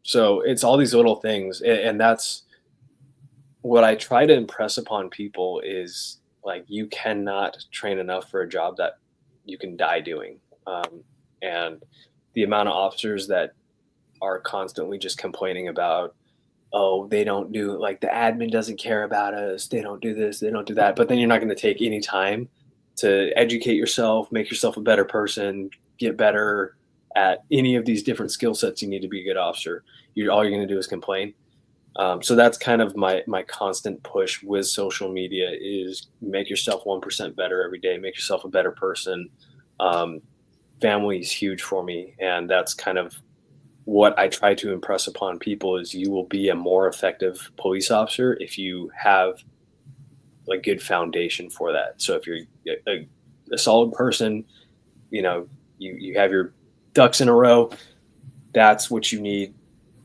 So it's all these little things, and that's what I try to impress upon people is like, you cannot train enough for a job that you can die doing. And the amount of officers that are constantly just complaining about, oh, they don't do, like the admin doesn't care about us. They don't do this, they don't do that. But then you're not going to take any time to educate yourself, make yourself a better person, get better at any of these different skill sets you need to be a good officer. All you're going to do is complain. So that's kind of my constant push with social media is make yourself 1% better every day, make yourself a better person. Family is huge for me. And that's kind of what I try to impress upon people is you will be a more effective police officer if you have a good foundation for that. So if you're a solid person, you know, you have your ducks in a row, that's what you need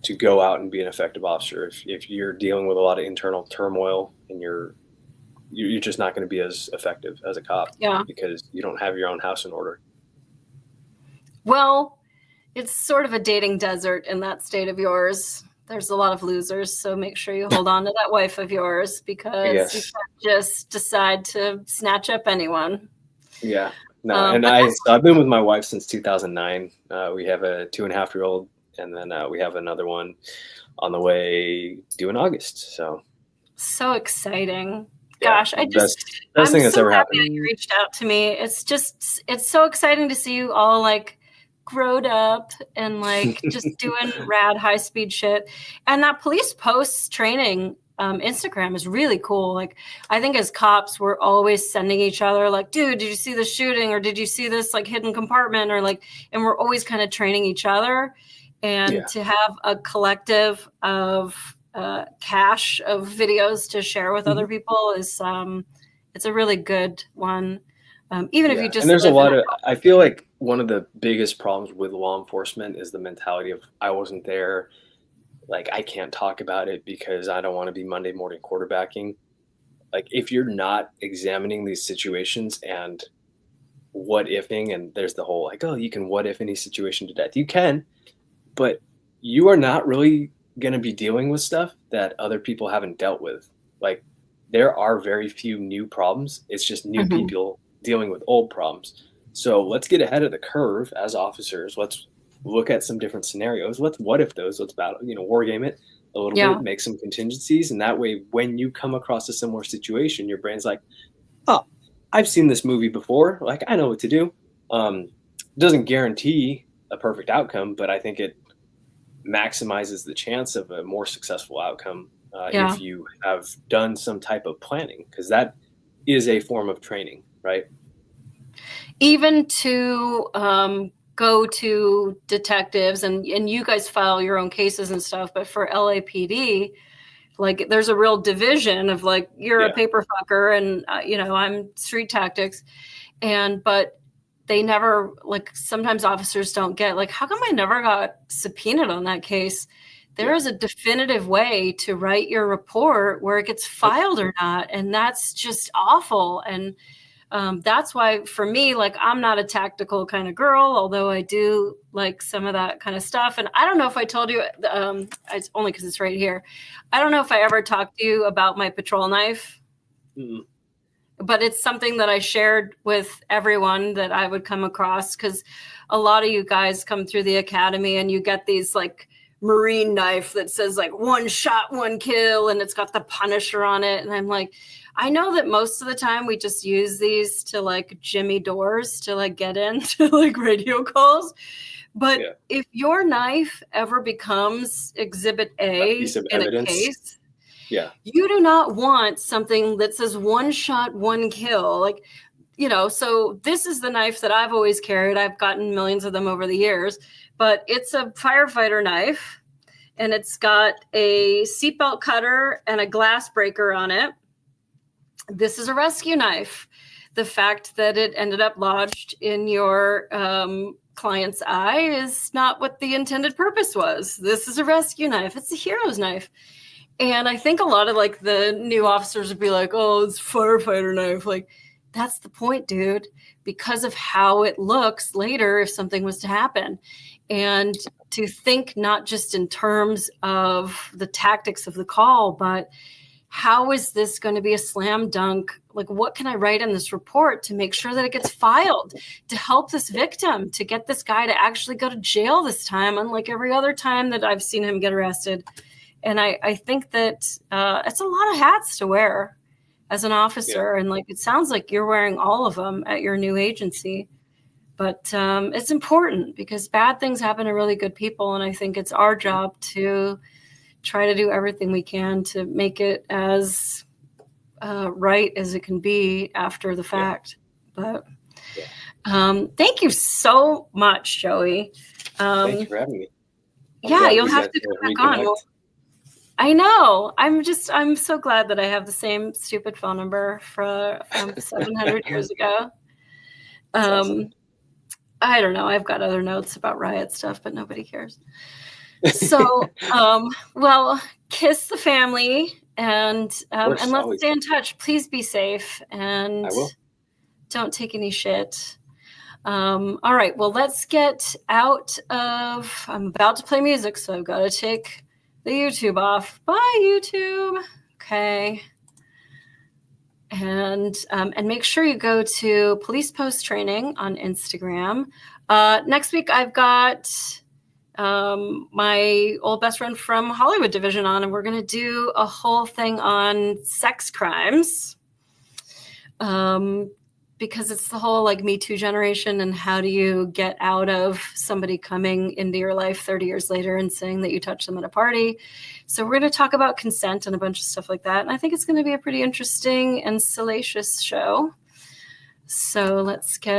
to go out and be an effective officer. If you're dealing with a lot of internal turmoil and you're just not going to be as effective as a cop because you don't have your own house in order. Well, it's sort of a dating desert in that state of yours. There's a lot of losers, so make sure you hold on to that wife of yours because you can't just decide to snatch up anyone. Yeah. No, and I've been with my wife since 2009. We have a 2.5-year-old, and then we have another one on the way due in August. So exciting. Gosh, best thing that's ever happened. That you reached out to me. It's so exciting to see you all like growed up and like just doing rad high speed shit. And that police posts training Instagram is really cool. Like I think as cops, we're always sending each other like, dude, did you see the shooting? Or did you see this like hidden compartment? Or like, and we're always kind of training each other. And to have a collective of cache of videos to share with other people is it's a really good one. Even if you just and there's a lot of, I feel like one of the biggest problems with law enforcement is the mentality of I wasn't there. Like, I can't talk about it because I don't want to be Monday morning quarterbacking. Like, if you're not examining these situations and what ifing, and there's the whole like, oh, you can what if any situation to death. You can, but you are not really going to be dealing with stuff that other people haven't dealt with. Like, there are very few new problems. It's just new Mhm. people dealing with old problems. So let's get ahead of the curve as officers. Let's look at some different scenarios. Let's what if those. Let's battle, war game it a little Yeah. bit, make some contingencies, and that way, when you come across a similar situation, your brain's like, oh, I've seen this movie before. Like, I know what to do. Um, doesn't guarantee a perfect outcome, but I think it maximizes the chance of a more successful outcome Yeah. if you have done some type of planning, because that is a form of training, right? Even to go to detectives, and you guys file your own cases and stuff, but for LAPD, like there's a real division of like, you're a Yeah. paper fucker and I'm street tactics. But they never, like, sometimes officers don't get, like, how come I never got subpoenaed on that case? There Yeah. is a definitive way to write your report where it gets Yep. filed or not, and that's just awful. And that's why for me, like, I'm not a tactical kind of girl, although I do like some of that kind of stuff. And I don't know if I told you, it's only because it's right here. I don't know if I ever talked to you about my patrol knife, Mm. but it's something that I shared with everyone that I would come across, because a lot of you guys come through the academy and you get these like Marine knife that says like 1 shot, 1 kill, and it's got the Punisher on it. And I'm like, I know that most of the time we just use these to like jimmy doors to like get into like radio calls. But Yeah. if your knife ever becomes exhibit A A piece of in a evidence. case, Yeah. you do not want something that says 1 shot, 1 kill. Like, so this is the knife that I've always carried. I've gotten millions of them over the years, but it's a firefighter knife, and it's got a seatbelt cutter and a glass breaker on it. This is a rescue knife. The fact that it ended up lodged in your client's eye is not what the intended purpose was. This is a rescue knife. It's a hero's knife. And I think a lot of like the new officers would be like, oh, it's firefighter knife. Like, that's the point, dude, because of how it looks later if something was to happen. And to think not just in terms of the tactics of the call, but how is this going to be a slam dunk? Like, what can I write in this report to make sure that it gets filed, to help this victim, to get this guy to actually go to jail this time, unlike every other time that I've seen him get arrested. And I think that it's a lot of hats to wear as an Yeah. officer. And like, it sounds like you're wearing all of them at your new agency. But it's important because bad things happen to really good people. And I think it's our job to try to do everything we can to make it as right as it can be after the Yeah. fact. But Yeah. thank you so much, Joey. Thank you for having me. I'm Yeah, glad you'll we have got to to come back on. reconnect. I know. I'm so glad that I have the same stupid phone number from 700 years ago. That's awesome. I don't know. I've got other notes about riot stuff, but nobody cares. So, well, kiss the family, and Of course, let's always. stay in touch. Please be safe and I will. don't take any shit. All right. Well, let's get out of. I'm about to play music, so I've got to take the YouTube off. Bye, YouTube. Okay. And make sure you go to Police Post Training on Instagram. Next week, I've got my old best friend from Hollywood Division on, and we're going to do a whole thing on sex crimes. Because it's the whole like Me Too generation, and how do you get out of somebody coming into your life 30 years later and saying that you touched them at a party. So we're going to talk about consent and a bunch of stuff like that. And I think it's going to be a pretty interesting and salacious show. So let's get